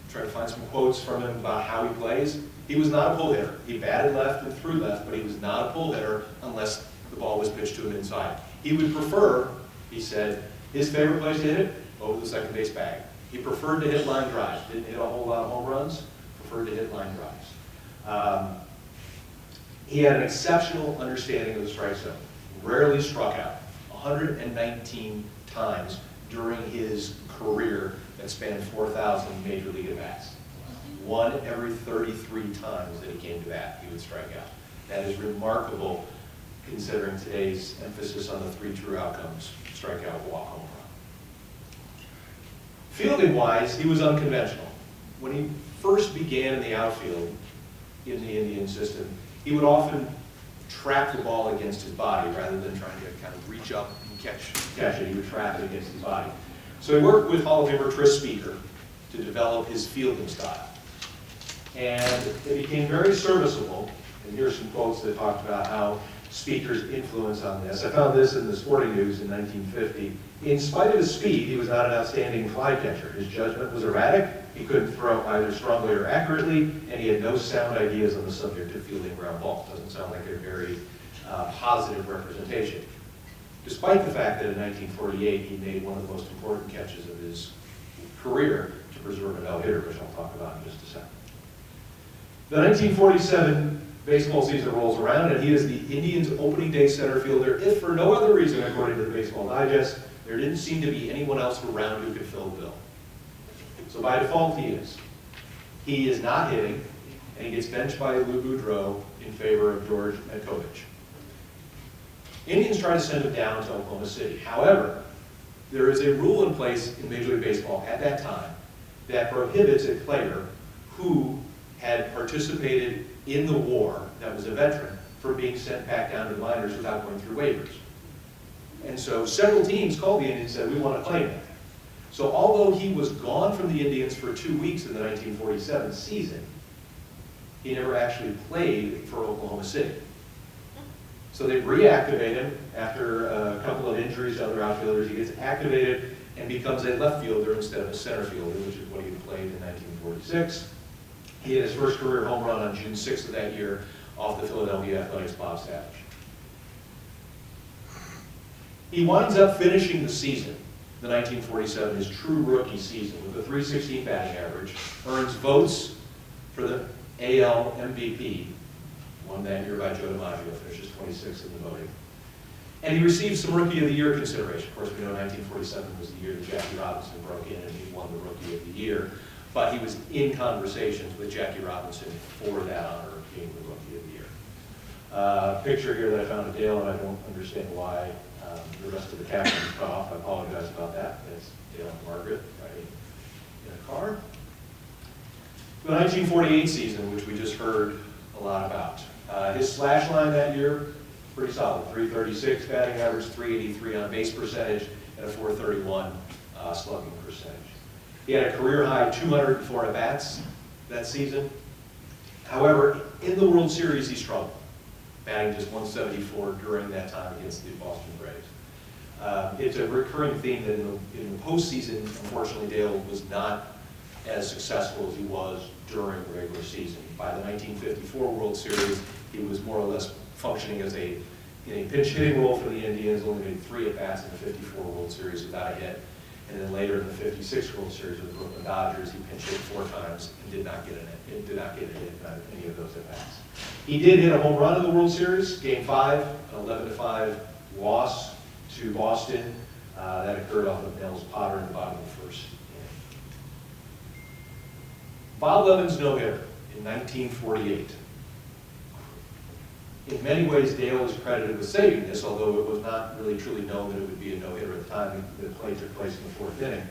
tried to find some quotes from him about how he plays. He was not a pull hitter. He batted left and threw left, but he was not a pull hitter unless the ball was pitched to him inside. He would prefer, he said, his favorite place to hit it, over the second base bag. He preferred to hit line drives. Didn't hit a whole lot of home runs, preferred to hit line drives. He had an exceptional understanding of the strike zone. Rarely struck out. 119 times during his career that spanned 4,000 major league at-bats. 1 every 33 times that he came to bat, he would strike out. That is remarkable considering today's emphasis on the 3 true outcomes: strikeout, walk, home run. Fielding-wise, he was unconventional. When he first began in the outfield in the Indian system, he would often trap the ball against his body rather than trying to kind of reach up and catch it. He would trap it against his body. So he worked with Hall of Famer Tris Speaker to develop his fielding style. And it became very serviceable. And here's some quotes that talked about how Speaker's influence on this. I found this in the Sporting News in 1950. In spite of his speed, he was not an outstanding fly catcher. His judgment was erratic. He couldn't throw either strongly or accurately, and he had no sound ideas on the subject of fielding ground balls. Doesn't sound like a very positive representation. Despite the fact that in 1948 he made one of the most important catches of his career to preserve a no-hitter, which I'll talk about in just a second. The 1947 baseball season rolls around, and he is the Indians' opening day center fielder, if for no other reason, according to the Baseball Digest, there didn't seem to be anyone else around who could fill the bill. So by default, he is. He is not hitting, and he gets benched by Lou Boudreau in favor of George Metkovich. Indians try to send him down to Oklahoma City. However, there is a rule in place in Major League Baseball at that time that prohibits a player who had participated in the war, that was a veteran, from being sent back down to the minors without going through waivers. And so several teams called the Indians and said, we want to claim that. So although he was gone from the Indians for 2 weeks in the 1947 season, he never actually played for Oklahoma City. So they reactivate him after a couple of injuries to other outfielders. He gets activated and becomes a left fielder instead of a center fielder, which is what he played in 1946. He hit his first career home run on June 6th of that year off the Philadelphia Athletics' Bob Savage. He winds up finishing the season, the 1947, his true rookie season, with a .316 batting average, earns votes for the AL MVP, won that year by Joe DiMaggio, finishes 26th in the voting. And he received some Rookie of the Year consideration. Of course, we know 1947 was the year that Jackie Robinson broke in and he won the Rookie of the Year. But he was in conversations with Jackie Robinson for that honor of being the Rookie of the Year. Picture here that I found of Dale, and I don't understand why the rest of the caption is cut off. I apologize about that. It's Dale and Margaret riding in a car. The 1948 season, which we just heard a lot about. His slash line that year, pretty solid. .336 batting average, .383 on base percentage, and a .431 slugging percentage. He had a career high 204 at-bats that season. However, in the World Series, he struggled, batting just .174 during that time against the Boston Braves. It's a recurring theme that in the postseason, unfortunately, Dale was not as successful as he was during the regular season. By the 1954 World Series, he was more or less functioning as in a pinch hitting role for the Indians, only made 3 at-bats in the 54 World Series without a hit. And then later in the 56 World Series with the Brooklyn Dodgers, he pinch hit 4 times and did not get a hit in any of those at-bats. He did hit a home run in the World Series, Game 5, an 11-5 loss to Boston. That occurred off of Nels Potter in the bottom of the first inning. Bob Levin's no-hitter in 1948. In many ways, Dale is credited with saving this, although it was not really truly known that it would be a no-hitter at the time. The play took place in the 4th inning.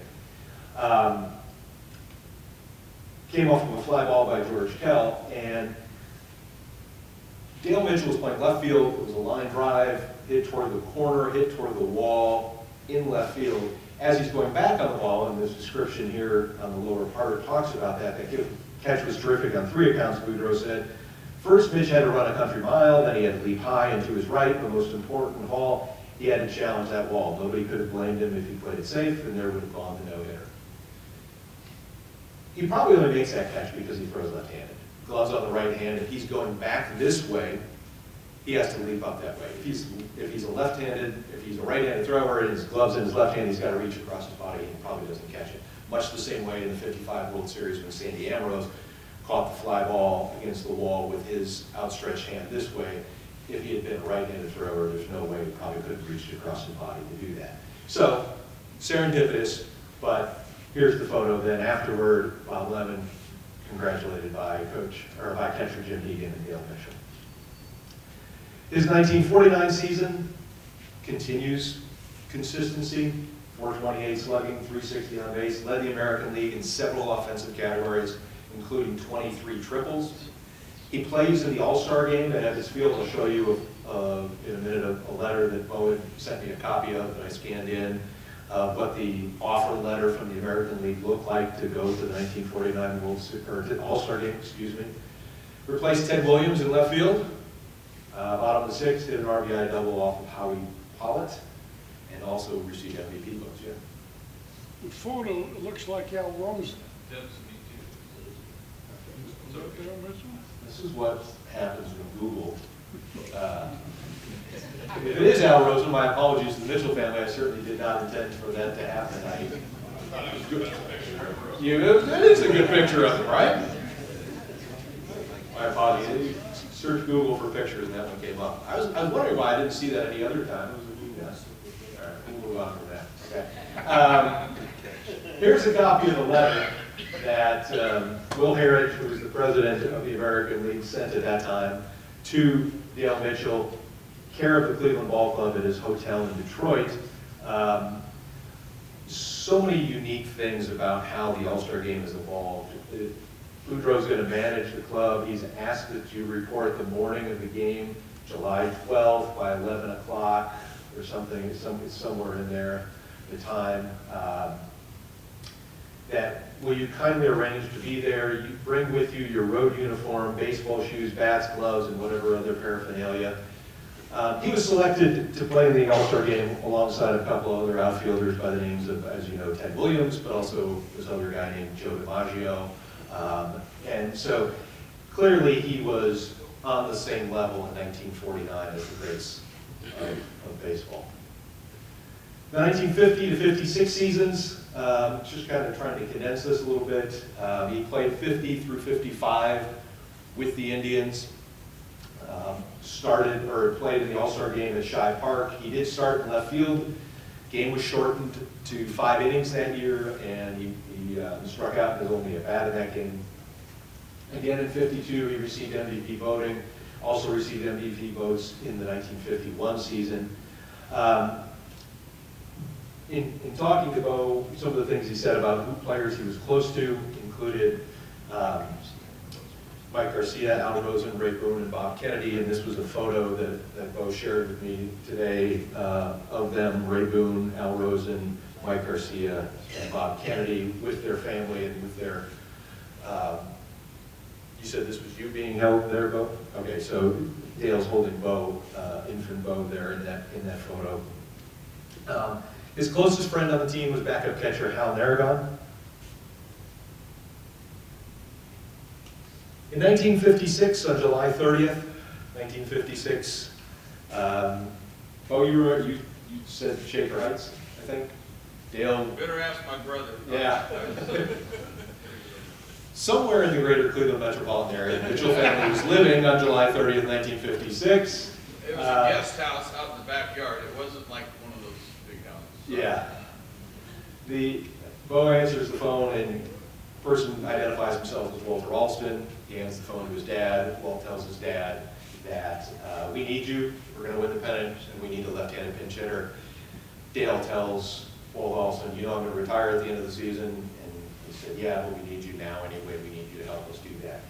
Came off of a fly ball by George Kell, and Dale Mitchell was playing left field. It was a line drive, hit toward the corner, hit toward the wall, in left field. As he's going back on the ball, and this description here on the lower part talks about that catch was terrific on 3 accounts, Boudreaux said. First, Mitch had to run a country mile, then he had to leap high and to his right, but most important of all, he had to challenge that wall. Nobody could have blamed him if he played it safe, and there would have gone the no-hitter. He probably only makes that catch because he throws left-handed. Gloves on the right hand. If he's going back this way, he has to leap up that way. If he's a left-handed, if he's a right-handed thrower and his gloves in his left hand, he's got to reach across his body and he probably doesn't catch it. Much the same way in the 55 World Series when Sandy Ambrose caught the fly ball against the wall with his outstretched hand this way. If he had been a right-handed thrower, there's no way he probably could have reached across his body to do that. So, serendipitous, but here's the photo then afterward, Bob Levin congratulated by catcher Jim Hegan and Dale Mitchell. His 1949 season continues consistency, 428 slugging, 360 on base, led the American League in several offensive categories, including 23 triples. He plays in the All-Star game at Ebbets Field. I'll show you in a minute a letter that Bowen sent me a copy of that I scanned in, what the offer letter from the American League looked like to go to the 1949 All-Star game, Replaced Ted Williams in left field. Bottom of the 6th, hit an RBI double off of Howie Pollitt, and also received MVP votes, yeah. The photo looks like Al Rosen. This is what happens with Google. If it is Al Rosen, my apologies to the Mitchell family. I certainly did not intend for that to happen. It is a good picture of him, right? My apologies. Search Google for pictures and that one came up. I was wondering why I didn't see that any other time. It was a good guess. All right, we'll move on from that. Okay. Here's a copy of the letter that Will Harridge, who was the president of the American League, sent at that time to Dale Mitchell, care of the Cleveland Ball Club at his hotel in Detroit. So many unique things about how the All-Star game has evolved. Boudreaux's going to manage the club. He's asked that you report the morning of the game, July 12th by 11 o'clock or something. It's somewhere in there, the time. that will you kindly arrange to be there? You bring with you your road uniform, baseball shoes, bats, gloves, and whatever other paraphernalia. He was selected to play in the All-Star game alongside a couple of other outfielders by the names of, as you know, Ted Williams, but also this other guy named Joe DiMaggio. And so clearly he was on the same level in 1949 as the greats of baseball. The 1950 to 56 seasons, just kind of trying to condense this a little bit. He played 50 through 55 with the Indians. Started or played in the All-Star game at Shive Park. He did start in left field. Game was shortened to 5 innings that year, and he struck out and was only a bat in that game. Again in 52, he received MVP voting. Also received MVP votes in the 1951 season. In talking to Bo, some of the things he said about who players he was close to included Mike Garcia, Al Rosen, Ray Boone, and Bob Kennedy, and this was a photo that Bo shared with me today of them, Ray Boone, Al Rosen, Mike Garcia, and Bob Kennedy with their family and with their, you said this was you being held there, Bo? Okay, so Dale's holding Bo, infant Bo there in that photo. His closest friend on the team was backup catcher Hal Narragon. In 1956, on July 30th, 1956, Bo, you said Shaker Heights, I think? Dale? Better ask my brother. Yeah. Somewhere in the greater Cleveland metropolitan area, the Mitchell family was living on July 30th, 1956. It was a guest house out in the backyard. It wasn't like one of those big houses. Yeah. Bo answers the phone, and the person identifies himself as Walter Alston. He hands the phone to his dad. Walt tells his dad that we need you. We're going to win the pennant, and we need a left-handed pinch hitter. Dale tells Walt Alston, you know I'm going to retire at the end of the season. And he said, yeah, but we need you now anyway. We need you to help us do that.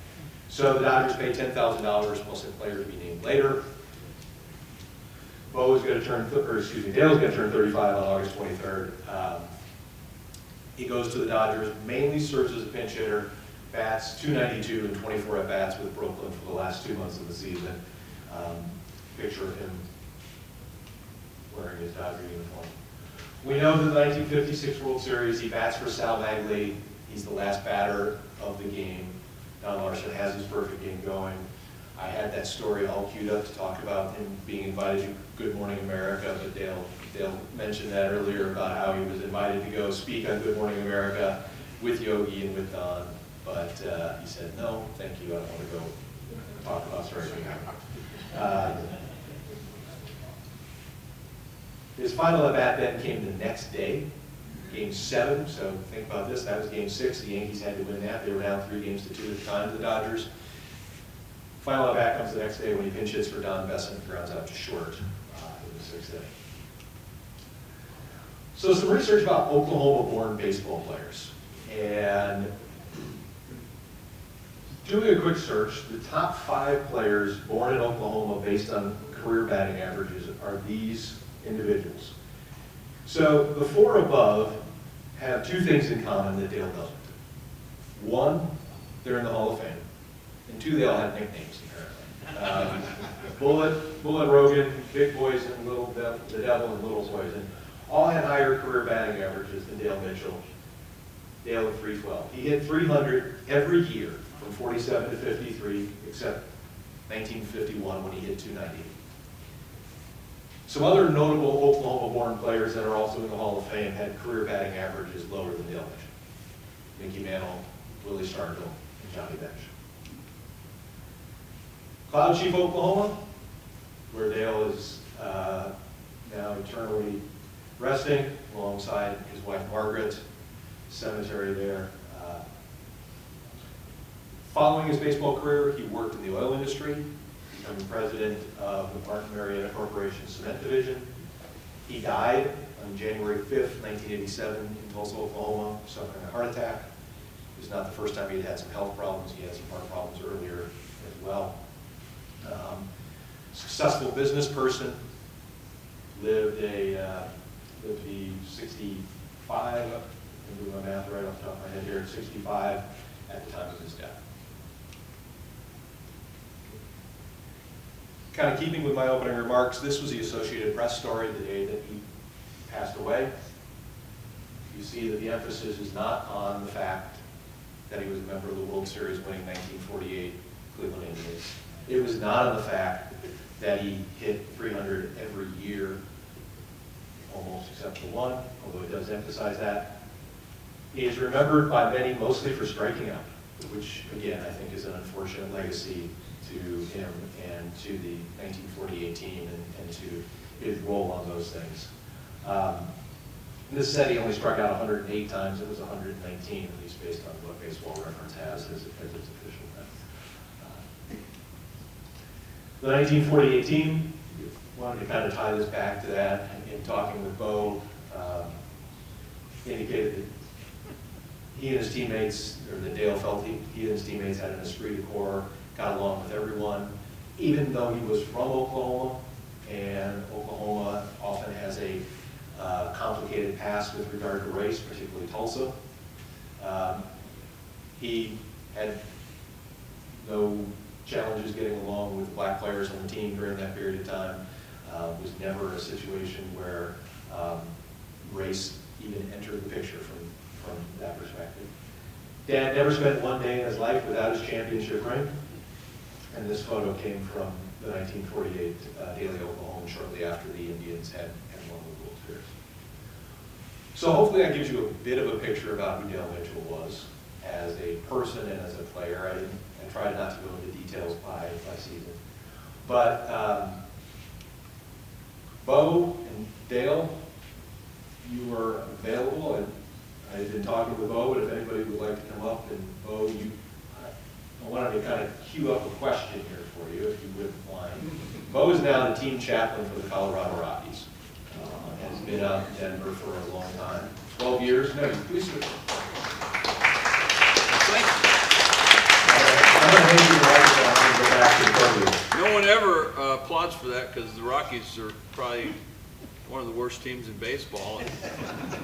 So the Dodgers paid $10,000 plus a player to be named later. Dale's going to turn 35 on August 23rd. He goes to the Dodgers, mainly serves as a pinch hitter, bats 292 and 24 at-bats with Brooklyn for the last 2 months of the season. Picture of him wearing his Dodger uniform. We know that the 1956 World Series, he bats for Sal Bagley. He's the last batter of the game. Don Larson has his perfect game going. I had that story all queued up to talk about him being invited to Good Morning America, but Dale mentioned that earlier about how he was invited to go speak on Good Morning America with Yogi and with Don, but he said, no, thank you, I don't want to go talk about striking. His final at-bat then came the next day, Game 7, so think about this, that was Game 6, the Yankees had to win that, they were down 3-2 at the time to the Dodgers. Final at-bat comes the next day when he pinch hits for Don Besson, grounds out to short in the 6th inning. So some research about Oklahoma-born baseball players. And doing a quick search, the top 5 players born in Oklahoma based on career batting averages are these individuals. So the 4 above have 2 things in common that Dale doesn't. 1, they're in the Hall of Fame. And 2, they all have nicknames, apparently. Bullet Rogan, Big Poison, the Devil, and Little Poison all had higher career batting averages than Dale Mitchell. Dale at 312. He hit 300 every year from 47 to 53, except 1951 when he hit 290. Some other notable Oklahoma-born players that are also in the Hall of Fame had career batting averages lower than Dale Mitchell. Mickey Mantle, Willie Stargell, and Johnny Bench. Cloud Chief, Oklahoma, where Dale is now eternally resting alongside his wife Margaret, cemetery there. Following his baseball career, he worked in the oil industry, becoming president of the Martin Marietta Corporation Cement Division. He died on January 5th, 1987 in Tulsa, Oklahoma, suffering a heart attack. It was not the first time he had some health problems. He had some heart problems earlier as well. Successful business person, lived to be 65, I'm doing my math right off the top of my head here, 65 at the time of his death. Kind of keeping with my opening remarks, this was the Associated Press story the day that he passed away. You see that the emphasis is not on the fact that he was a member of the World Series winning 1948 Cleveland Indians. It was not on the fact that he hit 300 every year, almost except for one, although it does emphasize that. He is remembered by many mostly for striking out, which again I think is an unfortunate legacy to him and to the 1948 team and to his role on those things. This said he only struck out 108 times. It was 119, at least based on what Baseball Reference has as its official thing. The 1948 team, wanted to kind of tie this back to that. In talking with Bo, indicated that he and his teammates, or that Dale felt he and his teammates had an esprit de corps, got along with everyone, even though he was from Oklahoma, and Oklahoma often has a complicated past with regard to race, particularly Tulsa. He had no challenges getting along with black players on the team during that period of time. Was never a situation where race even entered the picture from that perspective. Dad never spent one day in his life without his championship ring. And this photo came from the 1948 Daily Oklahoma shortly after the Indians had won the World Series. So hopefully that gives you a bit of a picture about who Dale Mitchell was as a person and as a player. I tried not to go into details by season. But Bo and Dale, you were available. I had been talking with Bo, but if anybody would like to come up, and Bo, I wanted to kind of cue up a question here for you, if you wouldn't mind. Bo is now the team chaplain for the Colorado Rockies. Has been out in Denver for a long time, 12 years. No, please switch. I'm going to hand you the microphone and go back to the podium. No one ever applauds for that because the Rockies are probably one of the worst teams in baseball. And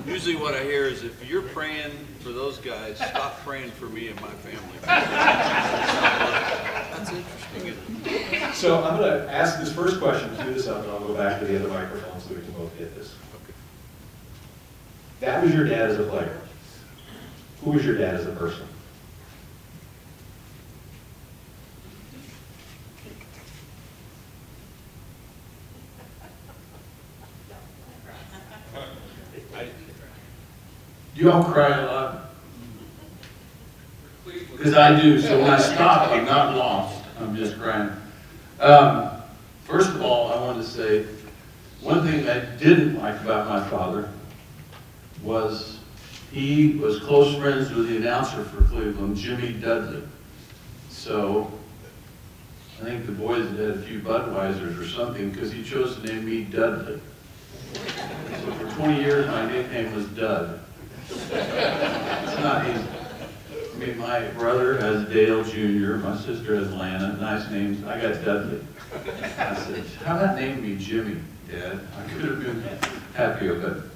usually what I hear is if you're praying for those guys, stop praying for me and my family. That's interesting. So I'm going to ask this first question, cue this up, and I'll go back to the other microphone so we can both get this. Okay. That was your dad as a player. Who was your dad as a person? Do you all cry a lot? Because I do, so when I stop, I'm not lost. I'm just crying. First of all, I want to say, one thing I didn't like about my father was he was close friends with the announcer for Cleveland, Jimmy Dudley. So I think the boys had a few Budweisers or something because he chose to name me Dudley. So for 20 years, my nickname was Dud. It's not easy. I mean, my brother has Dale Jr., my sister has Lana, nice names. I got Dudley. I said, how about naming me Jimmy, Dad? I could have been happier, but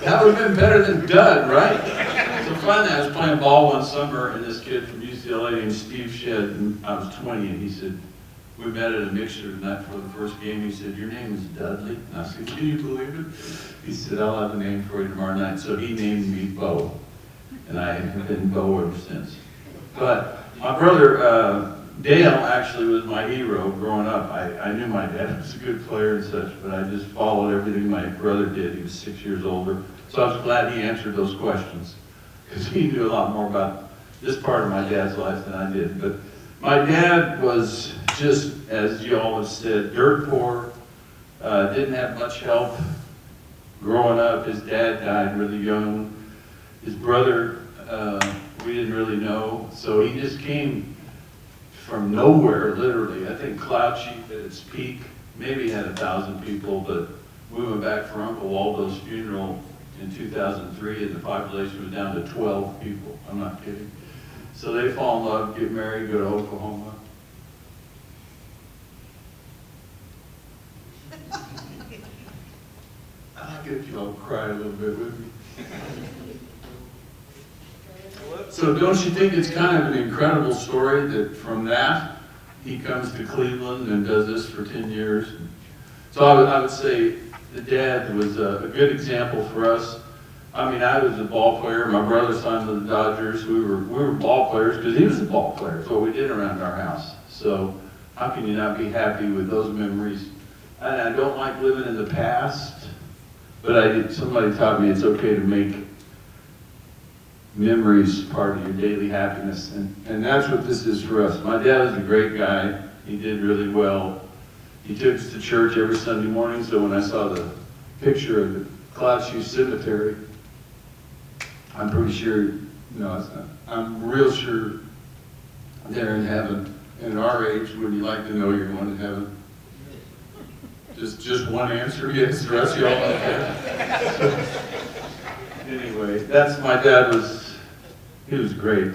that would have been better than Dud, right? So finally, I was playing ball one summer, and this kid from UCLA named Steve Shedd, and I was 20, and he said, we met at a mixer tonight for the first game. He said, your name is Dudley? And I said, can you believe it? He said, I'll have a name for you tomorrow night. So he named me Bo. And I have been Bo ever since. But my brother, Dale, actually was my hero growing up. I knew my dad was a good player and such, but I just followed everything my brother did. He was 6 years older. So I was glad he answered those questions, because he knew a lot more about this part of my dad's life than I did. But my dad was just, as you all have said, dirt poor, didn't have much help growing up. His dad died really young. His brother, we didn't really know. So he just came from nowhere, literally. I think Cloud Chief at its peak maybe had 1,000 people, but we went back for Uncle Waldo's funeral in 2003, and the population was down to 12 people. I'm not kidding. So they fall in love, get married, go to Oklahoma. get you all to cry a little bit with me. So don't you think it's kind of an incredible story that from that, he comes to Cleveland and does this for 10 years? So I would say the dad was a good example for us. I mean, I was a ball player. My brother signed with the Dodgers. We were ball players because he was a ball player. It's what we did around our house. So how can you not be happy with those memories? And I don't like living in the past, but somebody taught me it's okay to make memories part of your daily happiness. And that's what this is for us. My dad was a great guy. He did really well. He took us to church every Sunday morning, so when I saw the picture of the Cloud Shoe Cemetery, I'm pretty sure, no, it's not. I'm real sure they're in heaven. And at our age, would you like to know you're going to heaven? Just one answer, yes, the rest of y'all don't care. Anyway, that's my dad he was great.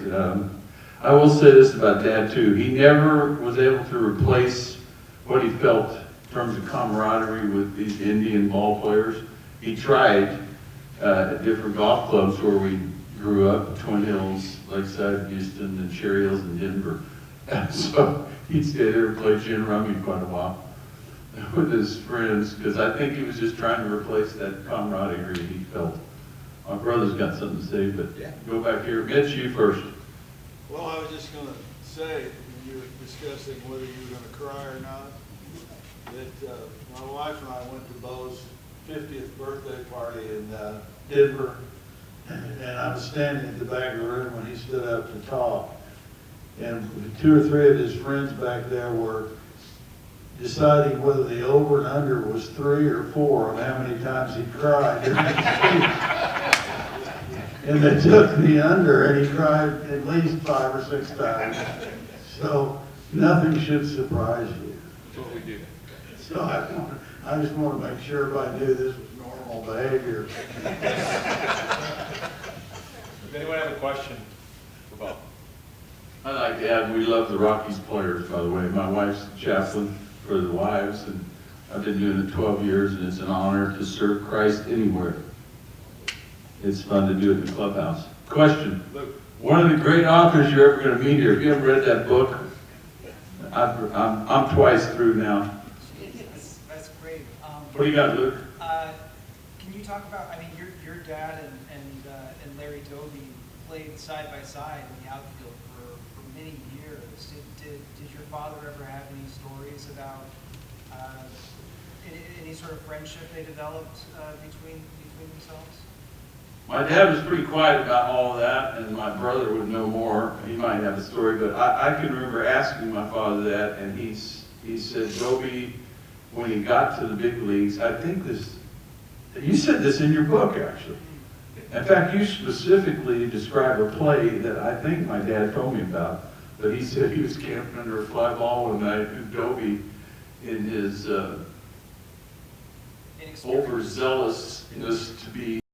I will say this about Dad too. He never was able to replace what he felt in terms of camaraderie with these Indian ball players. He tried at different golf clubs where we grew up, Twin Hills, Lakeside, Houston, and Cherry Hills in Denver. And so he'd stay there and play gin rummy quite a while with his friends, because I think he was just trying to replace that camaraderie he felt. My brother's got something to say, but go back here. Mitch, you first. Well, I was just going to say, when you were discussing whether you were going to cry or not, that my wife and I went to Bo's 50th birthday party in Denver, and I was standing at the back of the room when he stood up to talk. And 2 or 3 of his friends back there were deciding whether the over and under was 3 or 4 on how many times he cried during the speech. And they took the under, and he cried at least 5 or 6 times. So nothing should surprise you. That's what we do. So I just want to make sure everybody knew this was normal behavior. Does anyone have a question for Bob? I'd like to add, we love the Rockies players, by the way. My wife's a chaplain for the wives, and I've been doing it 12 years, and it's an honor to serve Christ anywhere. It's fun to do it in the clubhouse. Question. One of the great authors you're ever going to meet here, if you haven't read that book, I'm twice through now. That's great. What do you got, Luke? Can you talk about, I mean, your dad and Larry Doby played side by side in the outfield for many years. Did your father ever have any stories about any sort of friendship they developed between themselves? My dad was pretty quiet about all of that, and my brother would know more. He might have a story, but I can remember asking my father that, and he said, Doby, when he got to the big leagues, I think you said this in your book, actually. In fact, you specifically describe a play that I think my dad told me about, but he said he was camping under a fly ball one night, and Doby, in his overzealousness to be